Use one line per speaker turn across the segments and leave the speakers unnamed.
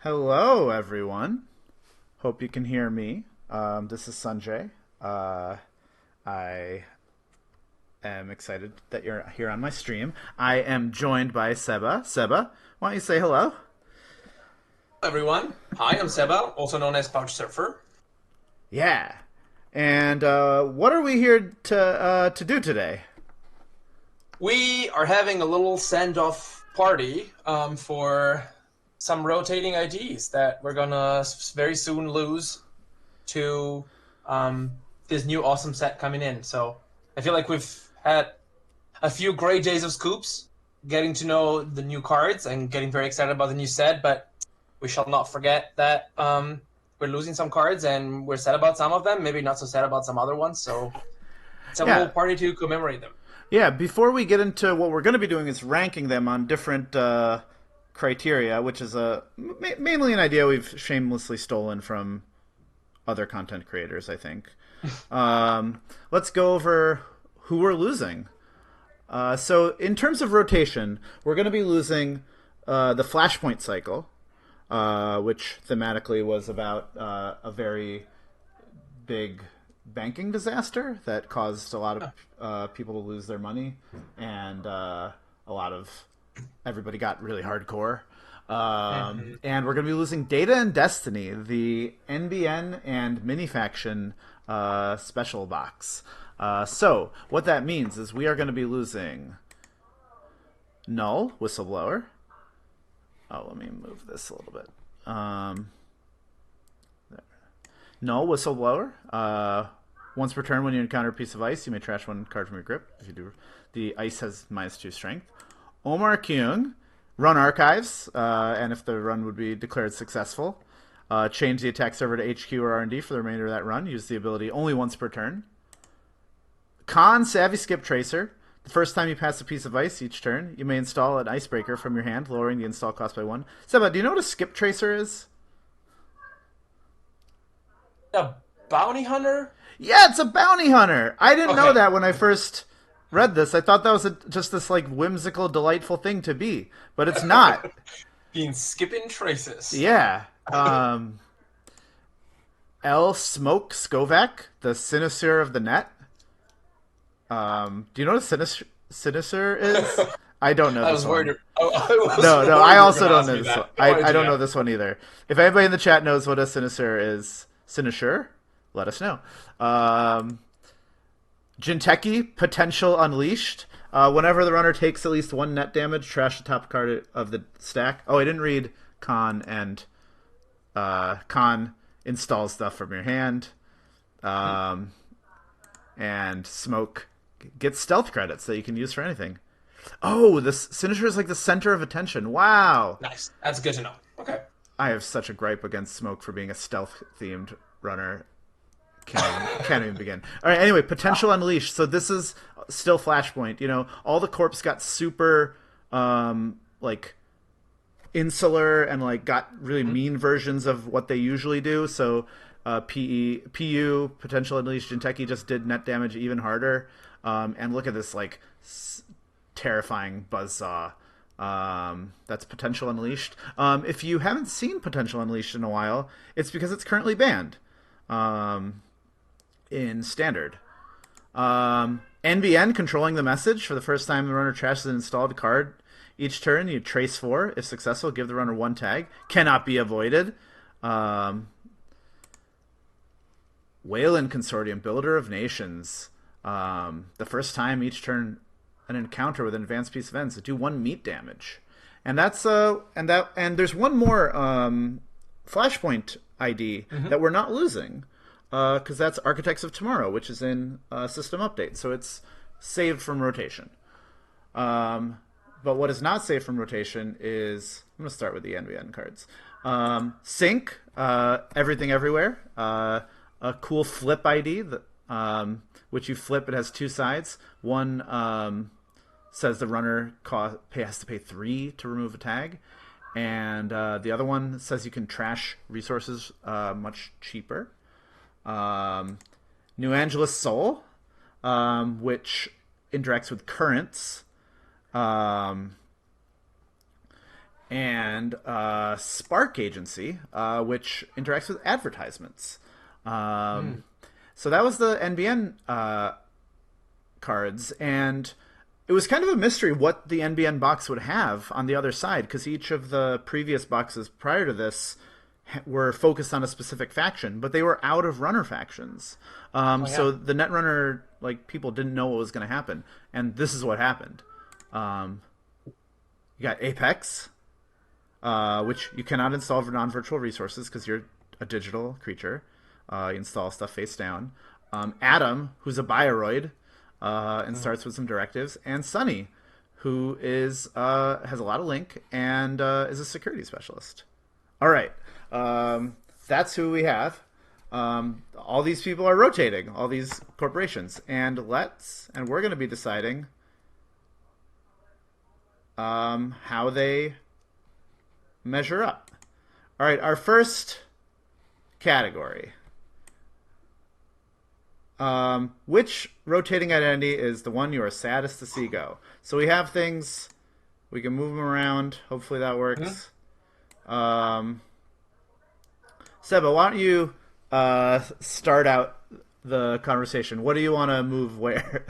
Hello, everyone. Hope you can hear me. This is Sanjay. I am excited that you're here on my stream. I am joined by Seba. Seba, why don't you say hello?
Everyone. Hi, I'm Seba, also known as Pouch Surfer.
Yeah. And what are we here to do today?
We are having a little send-off party for some rotating IDs that we're gonna very soon lose to this new awesome set coming in. So I feel like we've had a few great days of scoops, getting to know the new cards and getting very excited about the new set, but we shall not forget that we're losing some cards and we're sad about some of them, maybe not so sad about some other ones. So it's a little
Yeah.
party to commemorate them.
Yeah, before we get into what we're going to be doing is ranking them on different criteria, which is mainly an idea we've shamelessly stolen from other content creators, I think. Let's go over who we're losing. So, in terms of rotation, we're going to be losing the Flashpoint cycle, which thematically was about a very big banking disaster that caused a lot of people to lose their money, and a lot of everybody got really hardcore.
Mm-hmm.
And we're going to be losing Data and Destiny, the NBN and mini faction special box. So what that means is we are going to be losing Null, Whistleblower. Oh, let me move this a little bit. Null, Whistleblower. Once per turn, when you encounter a piece of ice, you may trash one card from your grip. If you do, the ice has -2 strength. Omar Kyung, run archives, and if the run would be declared successful, change the attack server to HQ or R&D for the remainder of that run. Use the ability only once per turn. Khan, Savvy Skip Tracer. The first time you pass a piece of ice each turn, you may install an icebreaker from your hand, lowering the install cost by 1. Seba, do you know what a Skip Tracer is?
A bounty hunter?
Yeah, it's a bounty hunter. I didn't know
Okay.
that when I first read this. I thought that was just this like whimsical, delightful thing to be, but it's not.
Being skipping traces.
Yeah. L Smoke Skovak, the Sinister of the Net. Do you know what a Sinister is? I don't know
I
this
was worried.
one.
I was
No, I
worried you were
also
gonna
don't
ask
know
me
this one.
that. No
I don't know
idea.
this one either. If anybody in the chat knows what a Sinister is, Sinister, let us know. Jinteki, Potential Unleashed. Whenever the runner takes at least 1 net damage, trash the top card of the stack. Oh, I didn't read Con, and Con installs stuff from your hand. Um, and Smoke gets stealth credits that you can use for anything. Oh, this Sinister is like the center of attention. Wow.
Nice. That's good to know. Okay.
I have such a gripe against Smoke for being a stealth themed runner. Can't even begin. All right. Anyway, potential unleashed. So this is still Flashpoint. You know, all the corps got super, like insular and like got really
Mhm.
mean versions of what they usually do. So, PU potential unleashed Jinteki just did net damage even harder. And look at this like terrifying buzzsaw. That's Potential Unleashed. If you haven't seen Potential Unleashed in a while, it's because it's currently banned in Standard. NBN, controlling the message. For the first time the runner trashes an installed card each turn, you trace 4. If successful, give the runner 1 tag. Cannot be avoided. Wayland Consortium, Builder of Nations. The first time each turn an encounter with an advanced piece of ends, do 1 meat damage. And that's and there's one more Flashpoint ID
Mhm.
that we're not losing, because that's Architects of Tomorrow, which is in system update, so it's saved from rotation. But what is not saved from rotation is, I'm going to start with the NVN cards. Sync, Everything Everywhere, a cool flip ID that which you flip. It has 2 sides. One says the runner has to pay 3 to remove a tag, and the other one says you can trash resources much cheaper. Um, New Angeles Soul, which interacts with currents. Um, and Spark Agency, which interacts with advertisements.
Mm.
So that was the NBN cards, and it was kind of a mystery what the NBN box would have on the other side, because each of the previous boxes prior to this were focused on a specific faction, but they were out of runner factions.
Oh yeah.
So the Netrunner people didn't know what was going to happen, and this is what happened. Um, you got Apex, which you cannot install for non-virtual resources because you're a digital creature. You install stuff face down. Adam, who's a bioroid, and
Mm.
starts with some directives, and Sunny, who is has a lot of link and is a security specialist. All right, that's who we have. All these people are rotating, all these corporations, and we're going to be deciding how they measure up. All right, our first category. Which rotating identity is the one you are saddest to see go? So we have things, we can move them around. Hopefully that
Mm.
works. Um, Seba, why don't you start out the conversation? What do you want to move where?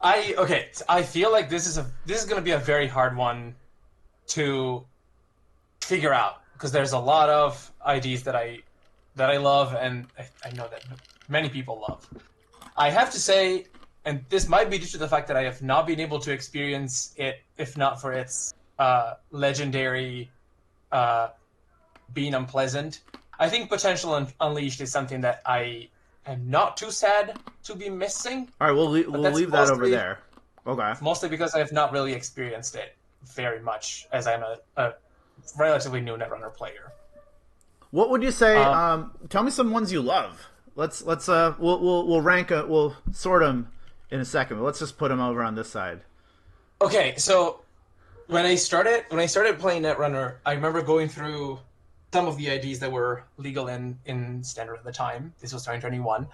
Okay. I feel like this is going to be a very hard one to figure out because there's a lot of IDs that I love and I know that many people love. I have to say, and this might be due to the fact that I have not been able to experience it, if not for its legendary uh, being unpleasant. I think Potential Unleashed is something that I am not too sad to be missing,
All right,
but
we'll
that's
leave that over there. Okay.
mostly because I have not really experienced it very much, as I'm a relatively new Netrunner player.
What would you say?
Um,
Tell me some ones you love. Let's we'll rank we'll sort them in a second. But let's just put them over on this side.
okay, so when I started playing Netrunner, I remember going through some of the IDs that were legal in standard at the time. This was 2021,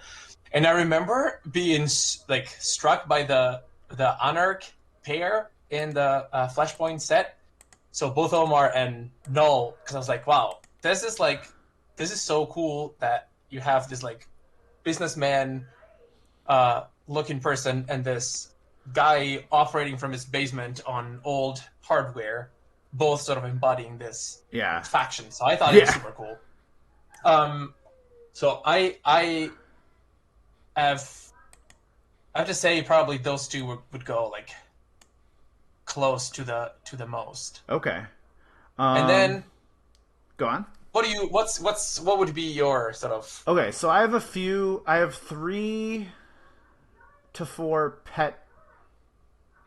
and I remember being like struck by the Anarch pair in the Flashpoint set. So both of them are in null because I was like, wow, this is so cool that you have this like businessman looking person and this guy operating from his basement on old hardware, both sort of embodying this
Yeah.
faction. So I thought it was
Yeah.
super cool. Um, so have I have to say probably those two would go like close to the most.
Okay.
And
Um,
then
Go on.
what would be your sort of
Okay, so I have a few. I have 3 to 4 pet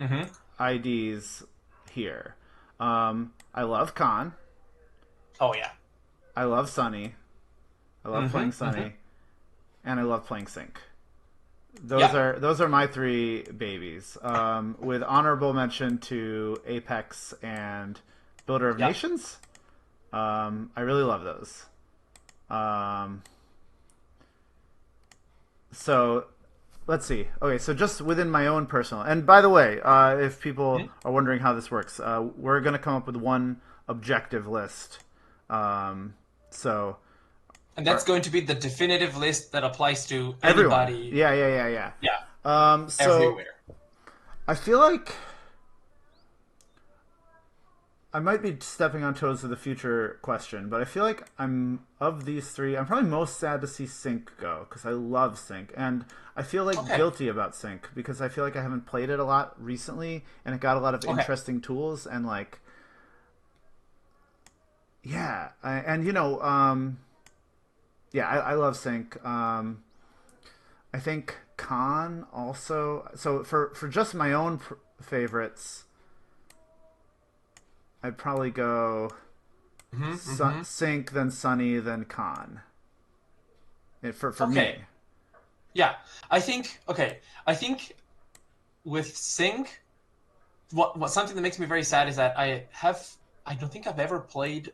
mm-hmm.
IDs here. I love Khan.
Oh yeah.
I love Sunny. I love
Mm-hmm.
playing
Mm-hmm.
Sunny, and I love playing Sync.
Yeah.
Those are my 3 babies. With honorable mention to Apex and Builder of
Yeah.
Nations. I really love those. Um, so let's see. Okay, so just within my own personal. And by the way, if people
Mm-hmm.
are wondering how this works, we're going to come up with one objective list. So
And that's going to be the definitive list that applies to
everyone,
anybody.
yeah.
Yeah.
So
Everywhere.
I feel like I might be stepping on toes with a future question, but I feel like I'm of these 3. I'm probably most sad to see Sync go because I love Sync, and I feel like
Okay.
guilty about Sync because I feel like I haven't played it a lot recently, and it got a lot of
Okay.
interesting tools and and yeah, I love Sync. I think Khan also. So for just my own favorites, I'd probably go
Mm-hmm. Mm-hmm.
Sync, then Sunny, then Khan. For me.
Okay. Yeah. I think with Sync, what something that makes me very sad is that I don't think I've ever played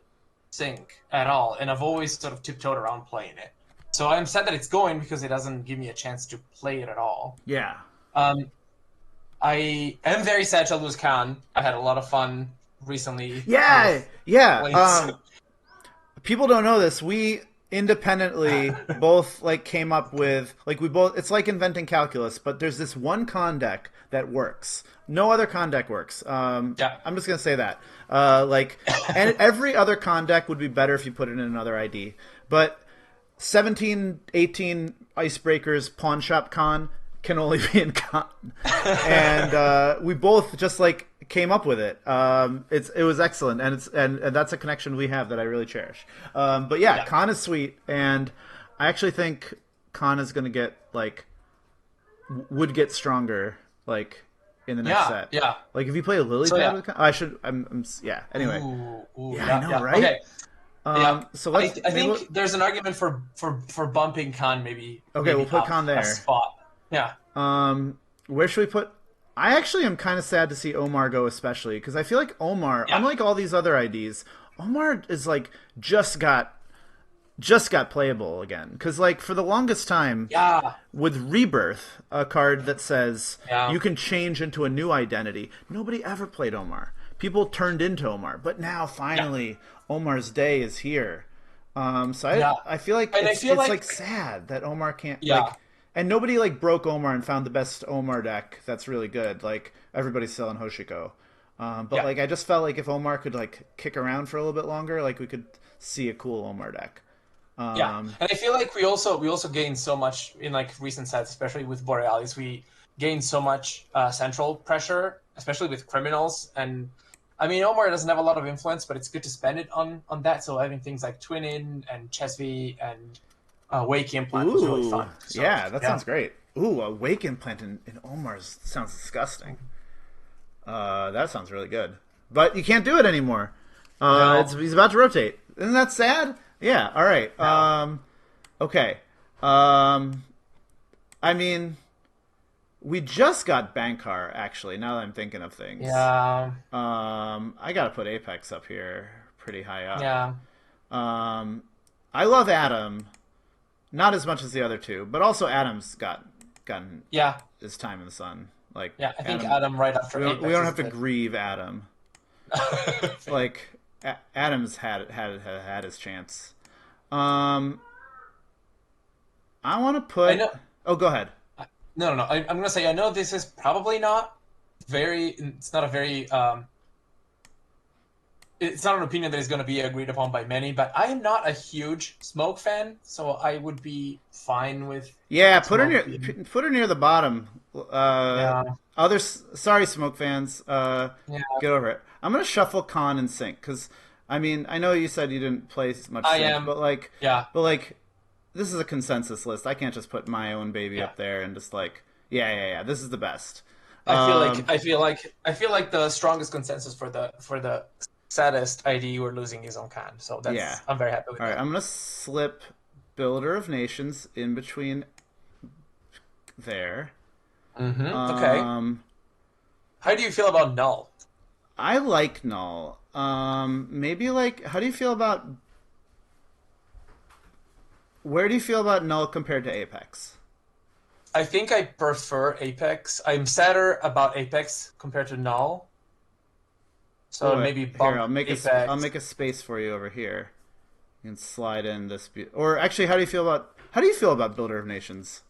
Sync at all, and I've always sort of tiptoed around playing it. So I'm sad that it's going because it doesn't give me a chance to play it at all.
Yeah.
Um, I am very sad to lose Khan. I had a lot of fun recently
Yeah,
with
yeah.
links.
People don't know this. We independently both like came up with like we both. It's like inventing calculus, but there's this one con deck that works. No other con deck works.
Yeah.
I'm just gonna say that. Like, and every other con deck would be better if you put it in another ID. But 17, 18 icebreakers pawn shop con can only be in con, and we both just like came up with it. It was excellent, and and that's a connection we have that I really cherish. But yeah,
Yeah.
con is sweet, and I actually think con is going to get like would get stronger like in the next
Yeah.
set.
Yeah.
Like if you play a lily
So
pad
yeah.
with con, I should. Yeah. Anyway,
Ooh,
yeah, I
yeah,
know,
yeah.
right?
Okay. Yeah.
So
I
let's
I
maybe
think there's an argument for bumping Khan
okay. We'll
maybe
put
up
con
a
there.
spot. Yeah.
Where should we put? I actually am kind of sad to see Omar go, especially because I feel like Omar,
Yeah.
unlike all these other IDs, Omar is like just got playable again. Because like for the longest time,
Yeah.
with Rebirth, a card that says
Yeah.
you can change into a new identity, nobody ever played Omar. People turned into Omar, but now
Yeah.
finally Omar's day is here. So
Yeah.
I feel like
And I feel
it's
like
like sad that Omar can't
yeah.
like, and nobody like broke Omar and found the best Omar deck that's really good. Like everybody's selling Hoshiko. But
Yeah.
like I just felt like if Omar could like kick around for a little bit longer, like we could see a cool Omar deck.
Yeah,
Um,
and I feel like we also gained so much in like recent sets, especially with Borealis. We gained so much central pressure, especially with criminals. And I mean, Omar doesn't have a lot of influence, but it's good to spend it on that. So having things like Twinin and Chesvi and Wake Implant was really
ooh,
fun. So
yeah, that
yeah,
sounds great. Ooh, a wake implant in Omar's sounds disgusting. That sounds really good, but you can't do it anymore.
no,
He's about to rotate. Isn't that sad? Yeah. All right.
no,
Okay. Um, I mean, we just got Bankar actually. Now that I'm thinking of things,
yeah,
I gotta put Apex up here, pretty high up.
yeah,
I love Adam, not as much as the other two, but also Adam's gotten
yeah,
his time in the sun. Like
yeah. I think
Adam,
Adam right after
we
Apex
don't
is
have to
good.
grieve Adam. Like Adam's had his chance. Um, I want to
I
put.
know.
Oh, go ahead.
No, no, no. I'm gonna say I know this is probably not very. It's not a very. It's not an opinion that is going to be agreed upon by many, but I am not a huge Smoke fan, so I would be fine with
Yeah,
Smoke being.
put her near the bottom.
Yeah,
Sorry, Smoke fans.
yeah.
Get over it. I'm gonna shuffle Con and Sync because I mean I know you said you didn't play much
I
Sync,
am. Yeah,
but like this is a consensus list. I can't just put my own baby
yeah.
up there and just like yeah. This is the best.
I feel like
Um,
I feel like I feel like the strongest consensus for the saddest ID we're losing is on Khan. So
yeah.
that's I'm very happy with
All right.
that.
I'm gonna slip Builder of Nations in between there.
Okay.
Um,
How do you feel about Null?
I like Null. Maybe like, how do you feel about? Where do you feel about Null compared to Apex?
I think I prefer Apex. I'm sadder about Apex compared to Null. So
Oh,
maybe
here
bump
I'll
Apex.
make a space for you over here. You can slide in this. Or actually, how do you feel about Builder of Nations?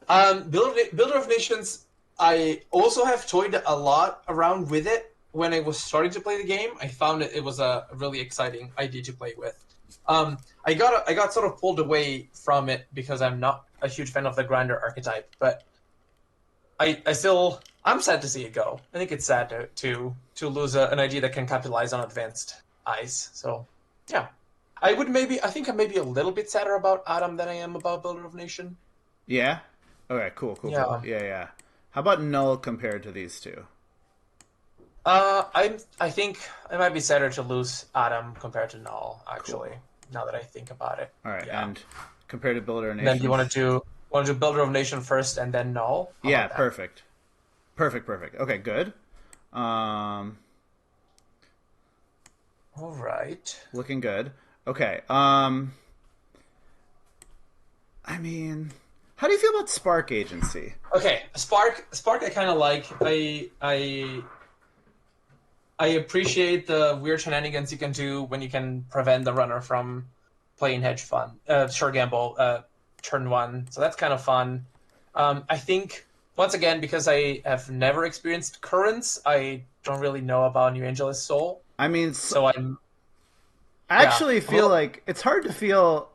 Builder of Nations, I also have toyed a lot around with it when I was starting to play the game. I found it was a really exciting idea to play with. I got sort of pulled away from it because I'm not a huge fan of the grinder archetype, but I'm sad to see it go. I think it's sad to lose an idea that can capitalize on advanced eyes. So yeah, I think I'm maybe a little bit sadder about Adam than I am about Builder of Nation.
Yeah. Okay. Cool.
Yeah.
Yeah. How about Null compared to these two?
I think I might be sadder to lose Adam compared to Null, actually,
Cool.
now that I think about it.
All right,
Yeah.
and compared to Builder of
Then do you
Nations?
want to do Builder of Nation first and then Null? How
Yeah,
about that?
perfect. Okay, good. Um,
All right.
looking good. Okay. I mean, how do you feel about Spark Agency?
Okay, Spark I kind of like. I appreciate the weird shenanigans you can do when you can prevent the runner from playing hedge fund, short gamble, turn one. So that's kind of fun. I think once again, because I have never experienced currents, I don't really know about New Angeles Soul.
I mean,
So I'm
I
yeah,
actually
I'm a
feel
little,
like it's hard to feel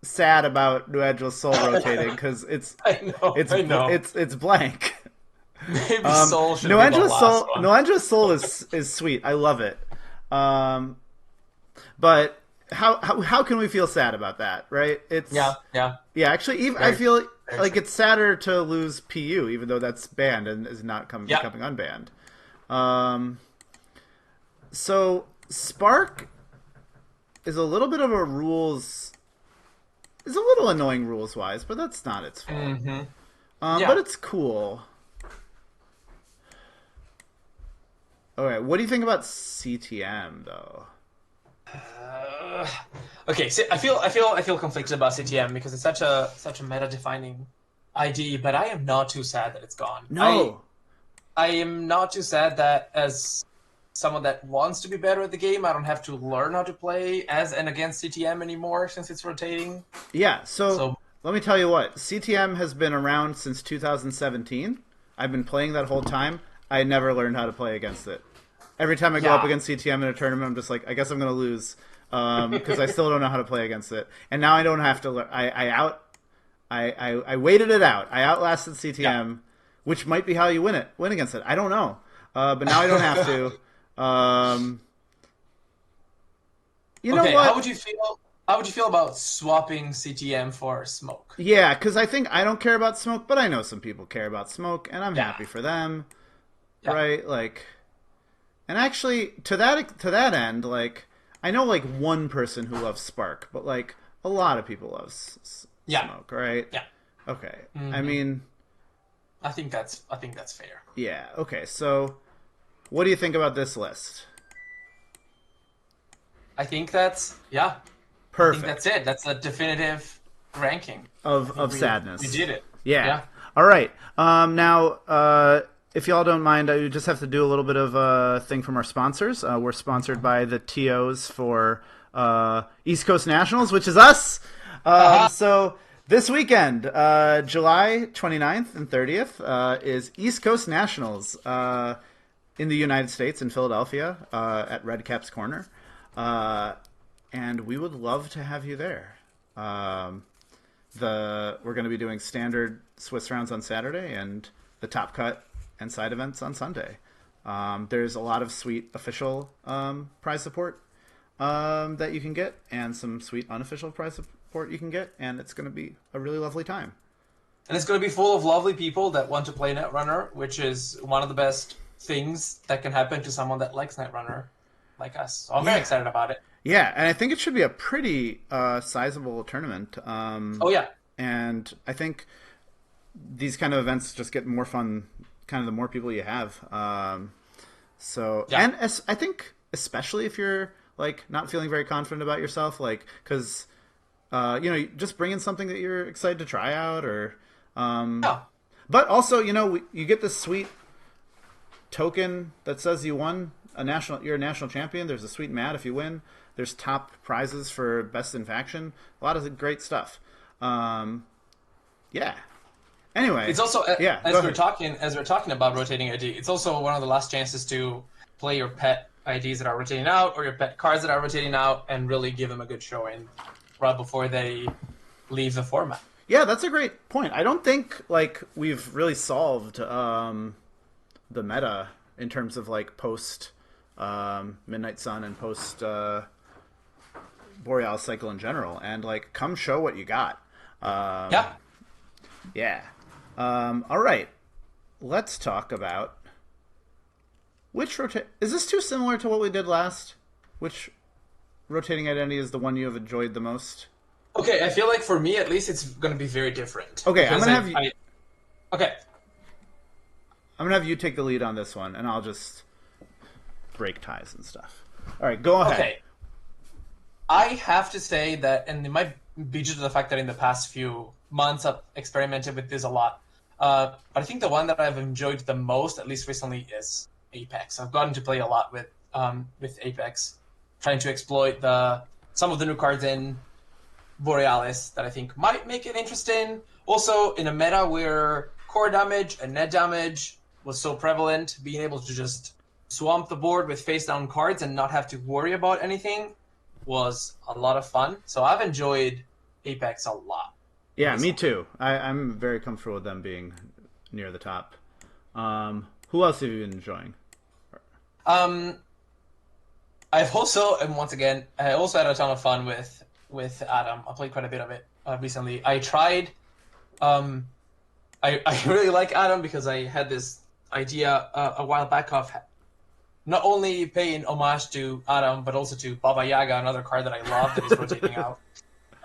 sad about New Angeles Soul rotating because
I know.
it's blank.
Maybe Soul should
New
be the
Angeles
last
Soul, New
one.
Angeles Soul is sweet. I love it. Um, but how can we feel sad about that, right?
Yeah,
It's
yeah,
yeah. Actually, even I
very,
feel
very
like
true.
it's sadder to lose PU, even though that's banned and is not
Yeah,
becoming unbanned. Um, so Spark is a little bit of a rules is a little annoying rules wise, but that's not its fault.
hmm
But
yeah.
it's cool. Okay, what do you think about CTM though?
Uh, okay, so I feel conflicted about CTM because it's such a meta defining ID, but I am not too sad that it's gone. I
No.
I am not too sad that as someone that wants to be better at the game, I don't have to learn how to play as and against CTM anymore since it's rotating.
Yeah, so
So
let me tell you what. CTM has been around since 2017. I've been playing that whole time. I never learned how to play against it. Every time I go up
yeah,
against CTM in a tournament, I'm just like, I guess I'm going to lose because I still don't know how to play against it. And now I don't have to. I waited it out. I outlasted
yeah.
CTM, which might be how you win against it. I don't know, but now I don't have to. Um, you know
Okay, how
what?
would you feel? How would you feel about swapping CTM for smoke?
Yeah, because I think I don't care about smoke, but I know some people care about smoke, and I'm
Yeah,
happy for them,
yeah,
right? Like, and actually, to that end, like, I know like one person who loves Spark, but like a lot of people love
yeah,
smoke, right?
yeah.
Okay, I
hmm
mean,
I think that's fair.
yeah, okay. So, what do you think about this list?
I think that's yeah. I think that's
Perfect.
it. That's a definitive ranking. I think
Of
we
sadness.
did it.
Yeah.
Yeah.
All right. Now, if y'all don't mind, I just have to do a little bit of a thing from our sponsors. We're sponsored by the TOs for East Coast Nationals, which is us.
Haha.
So this weekend, July 29th and 30th, is East Coast Nationals in the United States in Philadelphia at Red Caps Corner. Uh, and we would love to have you there. Um, we're going to be doing standard Swiss rounds on Saturday and the top cut and side events on Sunday. There's a lot of sweet official prize support that you can get, and some sweet unofficial prize support you can get, and it's going to be a really lovely time.
And it's going to be full of lovely people that want to play Netrunner, which is one of the best things that can happen to someone that likes Netrunner, like us. So I'm very
Yeah,
excited about it.
yeah, and I think it should be a pretty sizable tournament.
Oh yeah,
And I think these kind of events just get more fun, kind of the more people you have.
yeah,
I think especially if you're like not feeling very confident about yourself, like because just bring in something that you're excited to try out, or
yeah.
but also you get this sweet token that says you're a national champion. There's a sweet mat if you win. There's top prizes for best in faction. A lot of great stuff. Um, yeah.
It's
Anyway,
also
yeah. Go
as we're
ahead.
talking about rotating ID. It's also one of the last chances to play your pet IDs that are rotating out or your pet cards that are rotating out, and really give them a good showing right before they leave the format.
Yeah, that's a great point. I don't think like we've really solved the meta in terms of like post Midnight Sun and post Borealis cycle in general. And like, come show what you got.
Yeah.
Yeah. All right. Let's talk about which rotate. Is this too similar to what we did last? Which rotating identity is the one you have enjoyed the most?
Okay, I feel like for me at least it's going to be very different
Okay,
because I okay.
I'm gonna have you take the lead on this one, and I'll just break ties and stuff. All right, go ahead.
Okay. I have to say that, and it might be due to the fact that in the past few months I've experimented with this a lot. But I think the one that I've enjoyed the most, at least recently, is Apex. I've gotten to play a lot with Apex, trying to exploit the some of the new cards in Borealis that I think might make it interesting. Also, in a meta where core damage and net damage was so prevalent, being able to just swamp the board with face down cards and not have to worry about anything was a lot of fun. So I've enjoyed Apex a lot
Yeah, me
recently.
too. I'm very comfortable with them being near the top. Who else have you been enjoying?
Um, I've also, and once again, I also had a ton of fun with Adam. I played quite a bit of it recently. I tried. Um, I really like Adam because I had this idea a while back of not only paying homage to Adam, but also to Baba Yaga, another card that I love that is rotating out.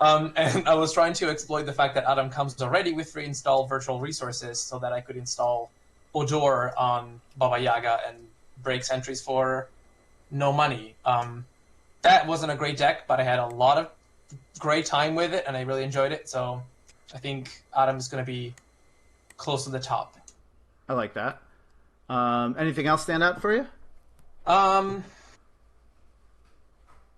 And I was trying to exploit the fact that Adam comes already with pre-installed virtual resources so that I could install Odor on Baba Yaga and break sentries for no money. That wasn't a great deck, but I had a lot of great time with it and I really enjoyed it. So I think Adam's going to be close to the top.
I like that. Anything else stand out for you?
Um,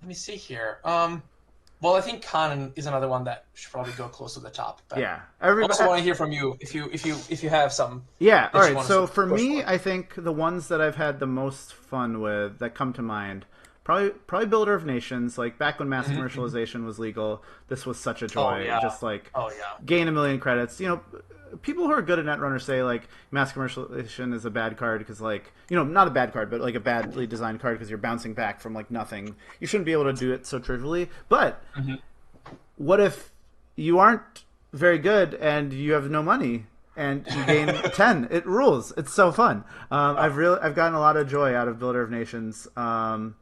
Let me see here. Well, I think Khan is another one that should probably go close to the top. But
Yeah,
I
everybody.
also want to hear from you if you have some
Yeah, all
that you
right.
want us to
So for
push
me,
for.
I think the ones that I've had the most fun with that come to mind, probably Builder of Nations. Like back when mass
Mm-hmm.
commercialization was legal, this was such a
Oh
joy.
yeah.
Just like
Oh yeah.
gain a million credits. People who are good at Netrunner say like mass commercialization is a bad card because like not a bad card, but like a badly designed card because you're bouncing back from like nothing. You shouldn't be able to do it so trivially. But
Mm-hmm.
what if you aren't very good and you have no money and you gain 10? It rules. It's so fun. I've gotten a lot of joy out of Builder of Nations. And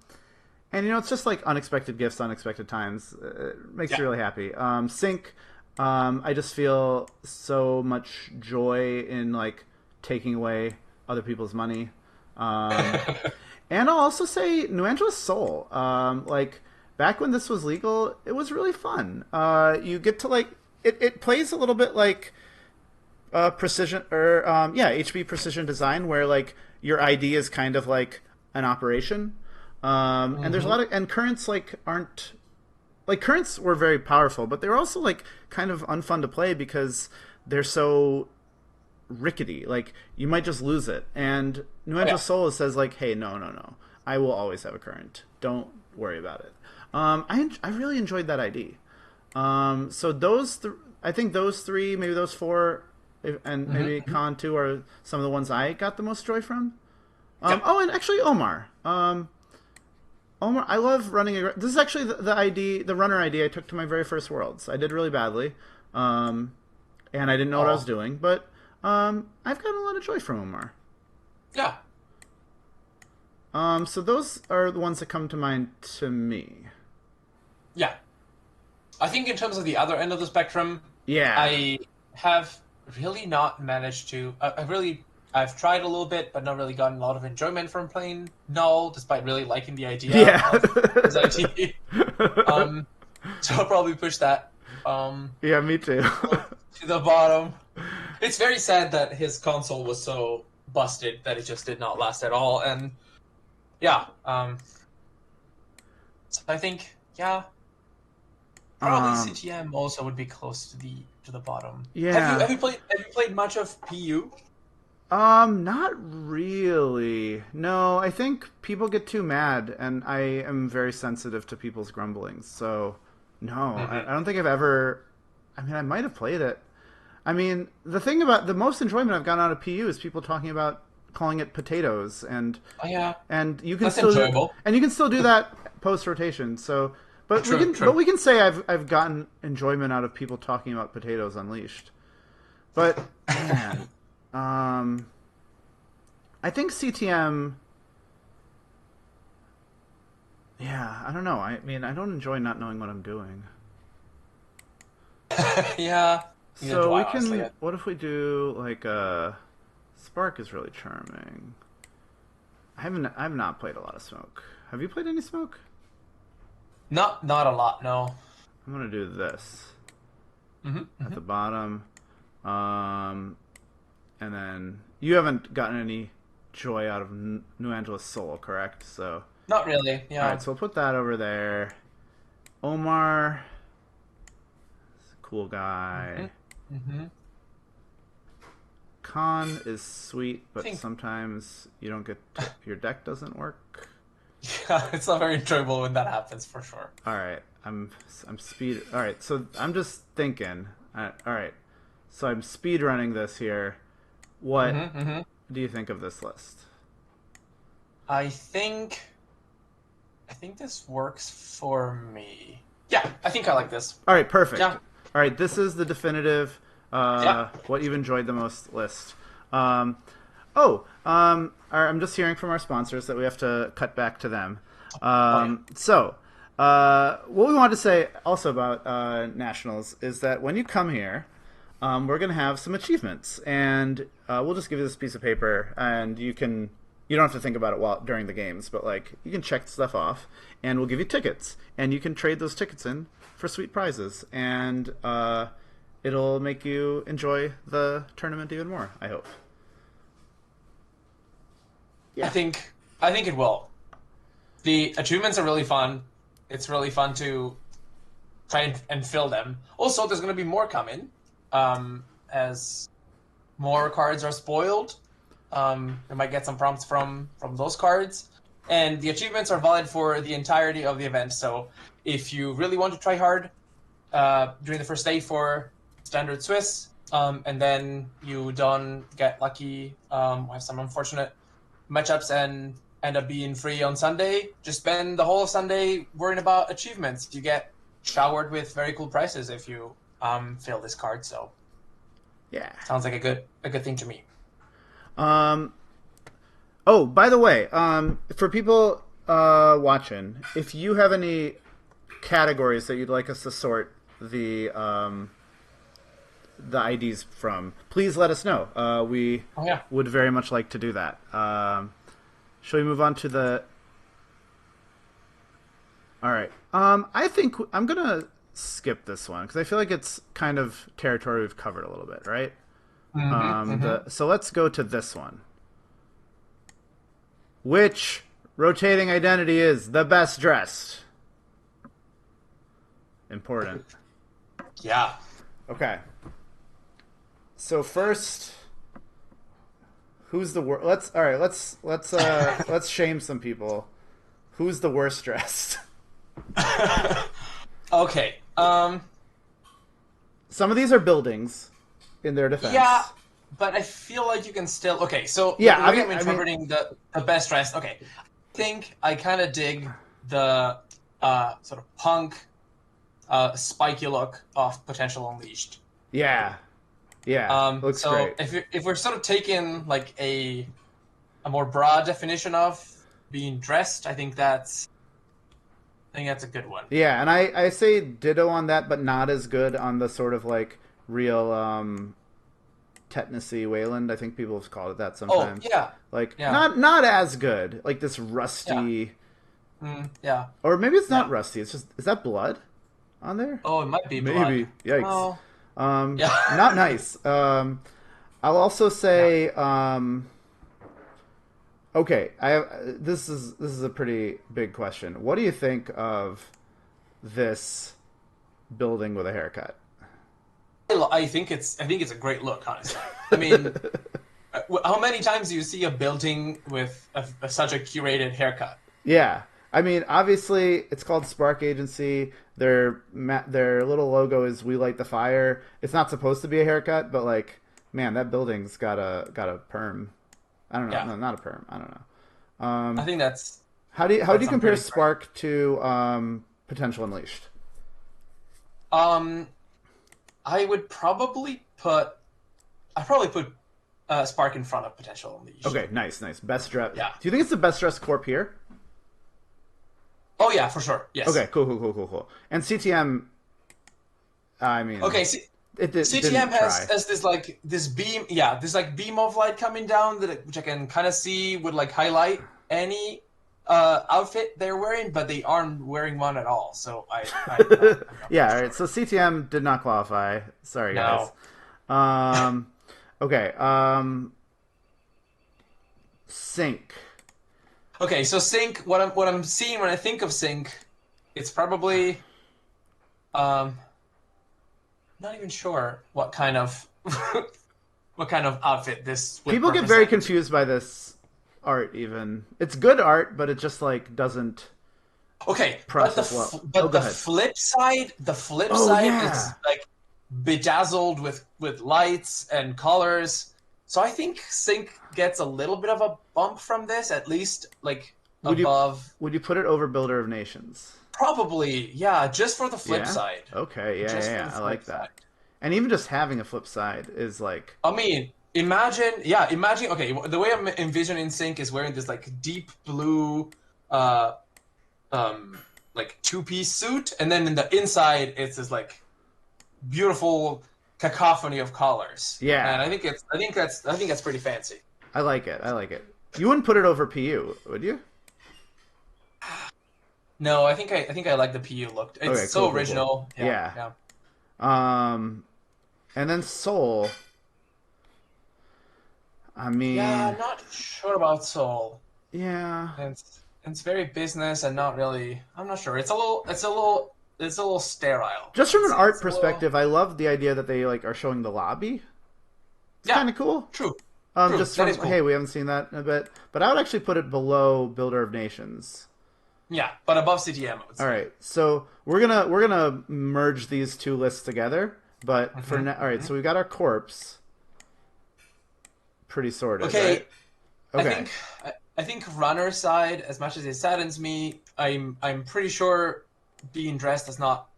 it's just like unexpected gifts, unexpected times. It makes you
Yeah.
really happy. Sync, I just feel so much joy in like taking away other people's money. Um, and I'll also say New Angeles Soul. Like back when this was legal, it was really fun. You get to like it plays a little bit like precision or yeah HB precision design where like your ID is kind of like an operation. And there's a
Mm-hmm.
lot of and currents like aren't like currents were very powerful, but they're also like kind of unfun to play because they're so rickety. Like you might just lose it. And New
Oh,
Angel
yeah.
Soul says like, hey, no, no, no, I will always have a current. Don't worry about it. I really enjoyed that ID. So I think those three, maybe those four, and maybe
Mm-hmm.
Con two are some of the ones I got the most joy from.
Yep.
Oh, and actually Omar. Omar, I love running. This is actually the ID, the runner ID I took to my very first worlds. I did really badly, um, and I didn't know what I was
Oh.
doing, but I've gotten a lot of joy from Omar.
Yeah.
So those are the ones that come to mind to me.
Yeah. I think in terms of the other end of the spectrum,
Yeah,
I have really not managed to. I've tried a little bit, but not really gotten a lot of enjoyment from playing Null, despite really liking the idea
yeah,
of his IT. Um, so I'll probably push that
yeah. Me too.
to the bottom. It's very sad that his console was so busted that it just did not last at all. And yeah, so I think probably
um,
CTM also would be close to the bottom. Have you
yeah.
have you played have you played much of PU?
Not really. No, I think people get too mad, and I am very sensitive to people's grumblings. So, no, I
Mm-hmm.
don't think I've ever. I mean, I might have played it. I mean, the thing about the most enjoyment I've gotten out of PU is people talking about calling it potatoes,
Oh yeah,
and
that's enjoyable.
you can still do that post rotation. So,
True,
but
true.
we can say I've gotten enjoyment out of people talking about potatoes unleashed. But man, um, I think CTM. Yeah, I don't know. I mean, I don't enjoy not knowing what I'm doing.
Yeah, neither do
So
I
we
honestly.
can. What if we do like Spark is really charming. I've not played a lot of Smoke. Have you played any Smoke?
Not a lot, no.
I'm gonna do this
Mm-hmm,
at
mm-hmm.
the bottom, um, and then you haven't gotten any. joy out of New Angeles Soul, correct? So,
Not really.
all right,
Yeah.
so we'll put that over there. Omar, cool guy.
Hmm. Hmm.
Khan is sweet,
I
but
think
sometimes you don't get your deck doesn't work.
yeah, it's not very enjoyable when that happens for sure.
All right, I'm speed. All right, so I'm just thinking. All right, so I'm speed running this here. What
Hmm. Hmm.
do you think of this list?
I think I think this works for me. Yeah, I think I like this.
All right, perfect.
Yeah.
All right, this is the definitive
Yeah.
what you've enjoyed the most list. Um, I'm just hearing from our sponsors that we have to cut back to them.
Oh yeah.
What we want to say also about Nationals is that when you come here, we're going to have some achievements, and we'll just give you this piece of paper, and you don't have to think about it while during the games, but like you can check stuff off, and we'll give you tickets, and you can trade those tickets in for sweet prizes, and it'll make you enjoy the tournament even more. I hope.
I
Yeah.
think I think it will. The achievements are really fun. It's really fun to try and fill them. Also, there's going to be more coming as more cards are spoiled. We might get some prompts from those cards, and the achievements are valid for the entirety of the event. So, if you really want to try hard during the first day for standard Swiss, and then you don't get lucky, have some unfortunate matchups and end up being free on Sunday, just spend the whole of Sunday worrying about achievements. You get showered with very cool prizes if you fill this card. So
Yeah.
sounds like a good thing to me.
Um, Oh, by the way, for people watching, if you have any categories that you'd like us to sort the IDs from, please let us know. We
Oh yeah.
would very much like to do that. Shall we move on to the? All right. I think I'm gonna skip this one because I feel like it's kind of territory we've covered a little bit, right?
Hmm. Hmm.
So let's go to this one. Which rotating identity is the best dressed? Important.
Yeah.
Okay. So first, who's the worst? Let's shame some people. Who's the worst dressed?
Okay.
Some of these are buildings, in their
Yeah,
defense.
but I feel like you can still. Okay, so
Yeah,
the way I'm interpreting the best dressed. Okay, I think I kind of dig the sort of punk, spiky look of Potential Unleashed.
yeah, yeah, looks
So
great.
if we're sort of taking like a more broad definition of being dressed, I think that's a good one.
Yeah, and I say ditto on that, but not as good on the sort of like real tetanusy Wayland. I think people have called it that
Oh
sometimes.
yeah,
Like
yeah,
not as good. Like this
yeah,
rusty,
yeah,
or maybe it's not
yeah.
rusty. It's just is that blood on there?
Oh, it might be blood.
Maybe. Yikes.
Oh, yeah.
Not nice. I'll also
Yeah.
say okay. This is a pretty big question. What do you think of this building with a haircut?
I think it's a great look, honestly. I mean, how many times do you see a building with such a curated haircut?
Yeah, I mean, obviously, it's called Spark Agency. Their little logo is "We Light the Fire." It's not supposed to be a haircut, but like, man, that building's got a perm. I don't know,
Yeah,
no, not a perm. I don't know.
I think
How do
that's
you
some
compare
pretty great.
Spark to Potential Unleashed?
Um, I probably put Spark in front of Potential Unleashed.
Okay, nice, nice. Best dress.
Yeah.
Do you think it's the best dress corp here?
Oh yeah, for sure. Yes.
Okay, cool, cool, cool, cool, cool. And CTM, I mean,
Okay. CTM
didn't try.
has this like this beam, yeah, this like beam of light coming down which I can kind of see would like highlight any outfit they're wearing, but they aren't wearing one at all. So I'm not
Yeah,
quite
all right.
sure.
So CTM did not qualify. Sorry, guys.
No.
Um, okay. Sync.
Okay, so Sync, what I'm seeing when I think of Sync, it's probably um not even sure what kind of what kind of outfit this would
People get very
represent.
confused by this art. Even it's good art, but it just like doesn't
Okay,
process well. Oh,
but
go ahead.
the flip
Oh
side
yeah.
is like bedazzled with lights and colors. So I think Sync gets a little bit of a bump from this, at least like
Would you
above.
would you put it over Builder of Nations?
Probably, yeah, just for the flip
Yeah.
side.
Okay. Yeah. Yeah.
Just for
Yeah.
the
I
flip
like that.
side.
And even just having a flip side is like,
I mean, imagine. Okay, the way I'm envisioning Sync is wearing this like deep blue, uh, um, like two-piece suit, and then in the inside it's this like beautiful cacophony of colors. And
yeah.
I think that's pretty fancy.
I like it. I like it. You wouldn't put it over PU, would you?
No, I think I like the PU look. It's
Okay. Cool.
so
Cool. Cool.
original. Yeah,
Yeah.
yeah,
Um. And then Soul. I
yeah.
mean,
Not sure about Soul.
yeah.
It's very business and not really. I'm not sure. It's a little sterile.
Just from an art
It's a little.
perspective, I love the idea that they like are showing the lobby. It's
Yeah,
kind of cool.
true, true.
Just
That is
from hey,
cool.
we haven't seen that in a bit, but I would actually put it below Builder of Nations.
Yeah, but above CTM, I would
All
say.
right, so we're gonna merge these two lists together. But for
Hmm.
now, all right, so we've got our corpse pretty sorted, right?
Okay, I
Okay.
think I think runner side, as much as it saddens me, I'm pretty sure being dressed does not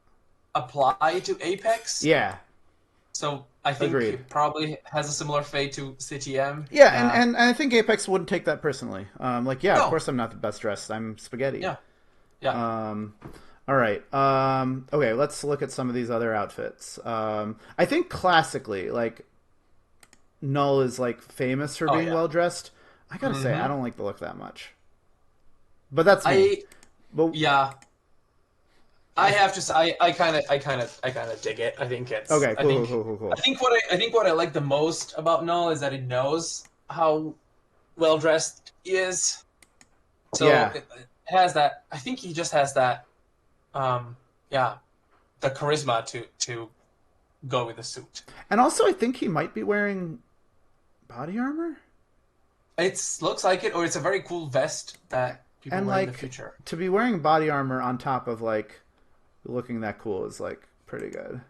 apply to Apex.
Yeah.
So I think
Agreed.
it probably has a similar fate to CTM.
Yeah, and I think Apex wouldn't take that personally. Like, yeah, of
No,
course I'm not the best dressed. I'm spaghetti.
yeah, yeah.
Um, all right. Okay, let's look at some of these other outfits. I think classically, like Null is like famous for
Oh
being
yeah.
well dressed. I gotta say, I
Hmm.
don't like the look that much. But that's me.
I
But
yeah. I
I th-
have to say, I kind of dig it. I think
okay, cool, cool, cool, cool, cool.
I think what I like the most about Null is that it knows how well dressed he is. So
Yeah,
it has that. I think he just has that. Um, yeah, the charisma to go with the suit.
and also I think he might be wearing body armor,
It looks like it, or it's a very cool vest that people
and
wear in the
like
future.
to be wearing body armor on top of like looking that cool is like pretty good.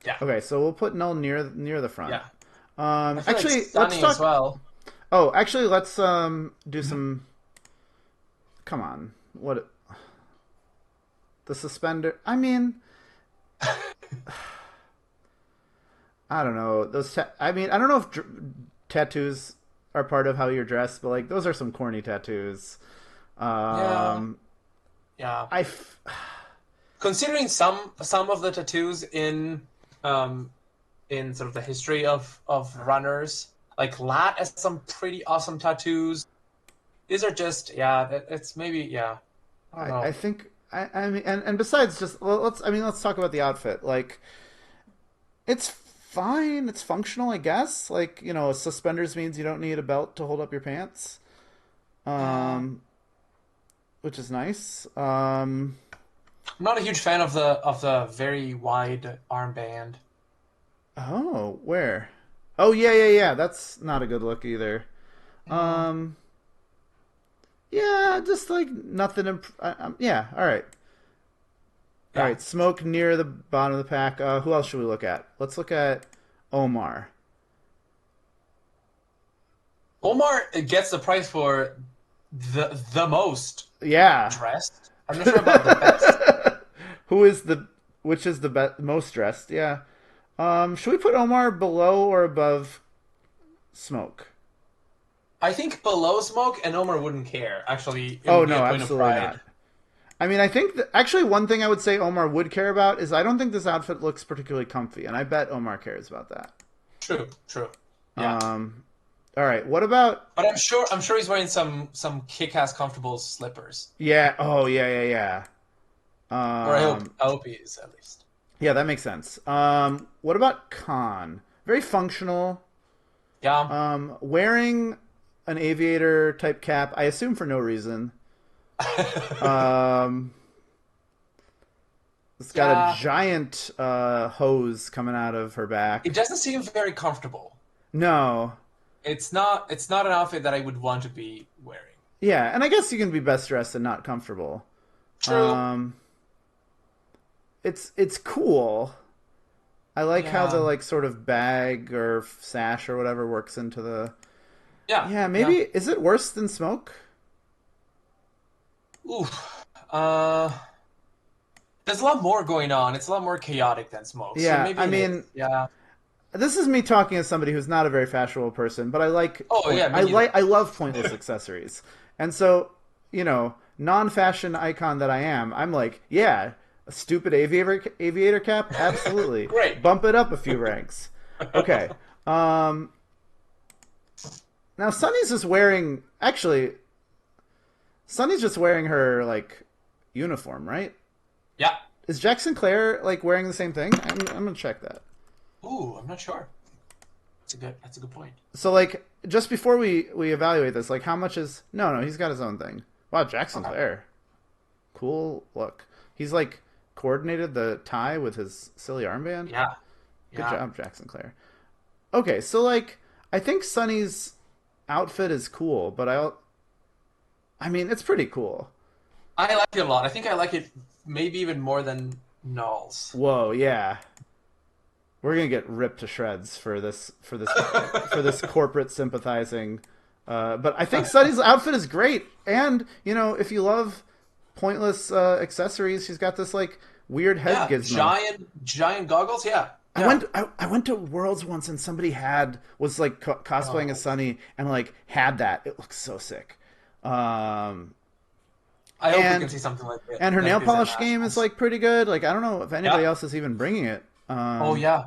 Yeah,
Okay, so we'll put Null near the front.
yeah. I feel like
Actually, let's
stunning as
talk.
well.
Oh, actually, let's do
Mhm.
some. Come on, what the suspender? I mean, I don't know those. I mean, I don't know if tattoos are part of how you're dressed, but like those are some corny tattoos.
Yeah,
Um,
yeah.
I f-
Considering some of the tattoos um in sort of the history of runners, like Lat has some pretty awesome tattoos. These are just yeah, it's maybe yeah. I don't
I
know.
think I mean, and besides, just well, let's talk about the outfit. Like, it's fine. It's functional, I guess. Like, suspenders means you don't need a belt to hold up your pants,
Yeah.
um, which is nice.
I'm not a huge fan of the very wide armband.
Oh, where? Oh, yeah, yeah, yeah. That's not a good look either.
Yeah.
Um, yeah, just like nothing. Yeah, all right. All
Yeah.
right, smoke near the bottom of the pack. Who else should we look at? Let's look at Omar.
Omar gets the price for the most
Yeah.
dressed. I'm not sure about the best.
Who is the which is the most dressed? Yeah. Should we put Omar below or above Smoke?
I think below smoke and Omar wouldn't care. Actually, it
Oh
would be a
no,
point of
absolutely
pride.
not. I mean, I think actually one thing I would say Omar would care about is I don't think this outfit looks particularly comfy, and I bet Omar cares about that.
True, true. Yeah.
Um, all right, what about
But I'm sure he's wearing some kick-ass comfortable slippers.
yeah? Oh yeah, yeah,
Or
yeah.
I hope he is at least.
Yeah, that makes sense. What about Khan? Very functional.
Yeah.
Wearing an aviator type cap. I assume for no reason. Um, it's got a
Yeah,
giant hose coming out of her
it
back.
doesn't seem very comfortable.
No,
It's not an outfit that I would want to be wearing.
yeah, and I guess you can be best dressed and not comfortable.
True.
Um, it's cool. I like how the
Yeah.
like sort of bag or sash or whatever works into the.
Yeah.
Yeah, maybe
Yeah.
is it worse than smoke?
Oof. There's a lot more going on. It's a lot more chaotic than smoke. So
Yeah,
maybe
I
it is.
mean,
Yeah.
this is me talking as somebody who's not a very fashionable person, but I like
Oh
point.
yeah, me neither.
I love pointless accessories, and so non-fashion icon that I am, I'm like, yeah, a stupid aviator cap, absolutely,
Great.
bump it up a few ranks. Okay, um, now Sunny's just wearing actually, Sunny's just wearing her like uniform, right?
Yeah.
Is Jack Sinclair like wearing the same thing? I'm gonna check that.
Ooh, I'm not sure. That's a good point.
So like just before we evaluate this, like how much is no, he's got his own thing. Wow, Jackson
Okay.
Clare. Cool look. He's like coordinated the tie with his silly armband.
Yeah.
Good
Yeah.
job, Jackson Clare. Okay, so like I think Sonny's outfit is cool, but I mean it's pretty cool.
I like it a lot. I think I like it maybe even more than Null's.
Whoa, yeah. We're gonna get ripped to shreds for this corporate sympathizing. But I think Sunny's outfit is great, and if you love pointless accessories, she's got this like weird head
Yeah,
gizmo.
giant goggles. Yeah, yeah.
I went to Worlds once and somebody was like cosplaying as
Oh,
Sunny and like had that. It looks so sick. Um,
I hope we can
and
see something like it,
and her
like
nail
this at
polish game is
nationals.
like pretty good. Like I don't know if anybody
Yeah.
else is even bringing it.
Oh yeah,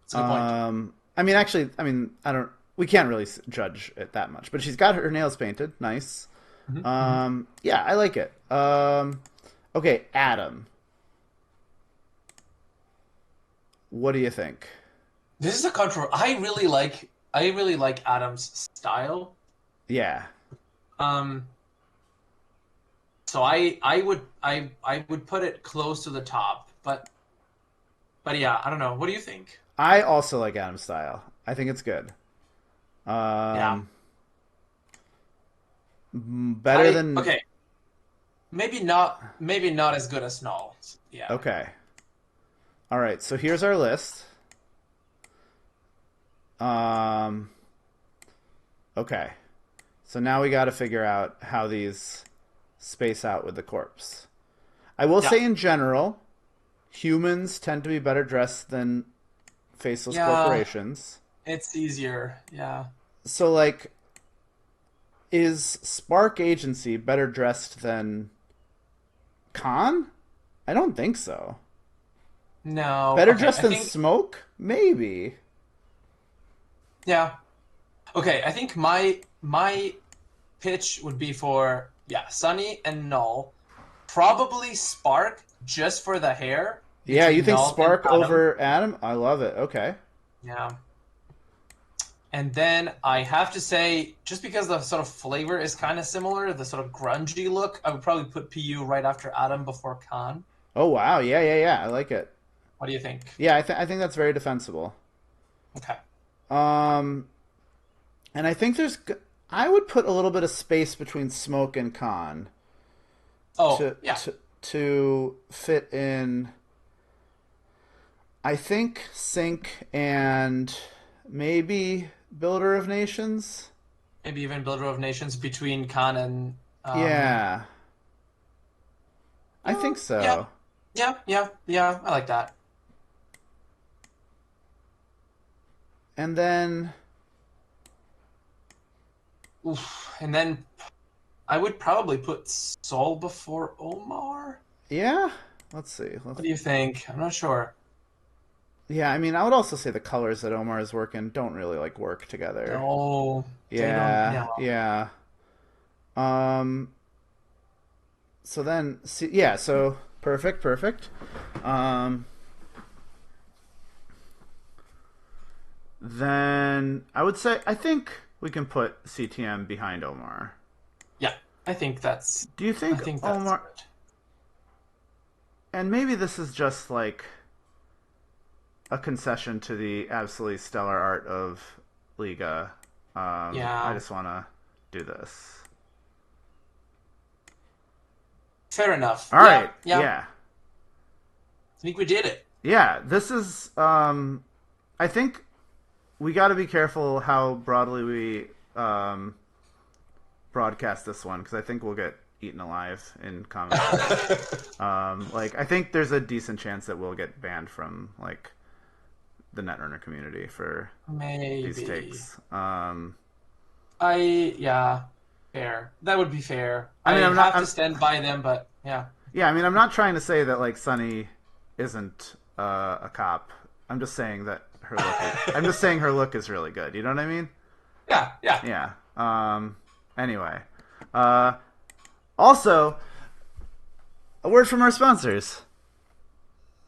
that's a good point.
I mean, actually, I mean, I don't. We can't really judge it that much, but she's got her nails painted, nice.
Hmm.
Yeah, I like it. Okay, Adam, what do you think?
This is a controversy. I really like Adam's style.
Yeah,
Um, so I would put it close to the top, but yeah, I don't know. What do you think?
I also like Adam's style. I think it's good.
Yeah,
Better
I
than
okay. Maybe not as good as Null's. Yeah.
okay. All right, so here's our list. Um, okay, so now we got to figure out how these space out with the corpse. I will
Yeah.
say in general, humans tend to be better dressed than faceless
Yeah.
corporations.
It's easier. Yeah.
So, like, is Spark Agency better dressed than Khan? I don't think so.
No.
Better
Okay.
dressed
I
than
think.
Smoke? Maybe.
Yeah. Okay. I think my pitch would be for yeah, Sunny and Null, probably Spark just for the hair
Yeah, you
between
think
Null and
Spark
Adam.
over Adam? I love it. Okay.
Yeah. And then I have to say, just because the sort of flavor is kind of similar, the sort of grungy look, I would probably put PU right after Adam before Khan.
Oh, wow. Yeah. I like it.
What do you think?
Yeah, I think that's very defensible.
Okay.
Um, and I think I would put a little bit of space between Smoke and Khan
Oh,
to
yeah.
fit in. I think Sync and maybe Builder of Nations.
Maybe even Builder of Nations between Khan and
Yeah, I think
yeah,
so.
yeah. I like that.
And then
Oof. And then I would probably put Sol before Omar.
yeah, let's see.
What do you think? I'm not sure.
Yeah, I mean, I would also say the colors that Omar is working don't really like work together.
No, they don't.
Yeah,
No.
yeah. Um, so then, see, yeah, so perfect. Um, then I would say I think we can put CTM behind Omar.
Yeah, I think that's.
Do you
I
think
think that's
Omar?
good.
And maybe this is just like a concession to the absolutely stellar art of Liga. I
Yeah,
just want to do this.
fair enough.
All
Yeah,
right.
yeah.
Yeah.
I think we did it.
Yeah. This is. I think we got to be careful how broadly we broadcast this one because I think we'll get eaten alive in comments. I think there's a decent chance that we'll get banned from like the Netrunner community for these
Maybe.
takes.
Yeah, fair. That would be fair.
I
I
mean, I'm not.
have to stand by them, but yeah.
Yeah, I mean, I'm not trying to say that like Sunny isn't a cop. I'm just saying that her look. I'm just saying her look is really good. You know what I mean?
Yeah, yeah.
Yeah. Anyway. Uh. Also, a word from our sponsors.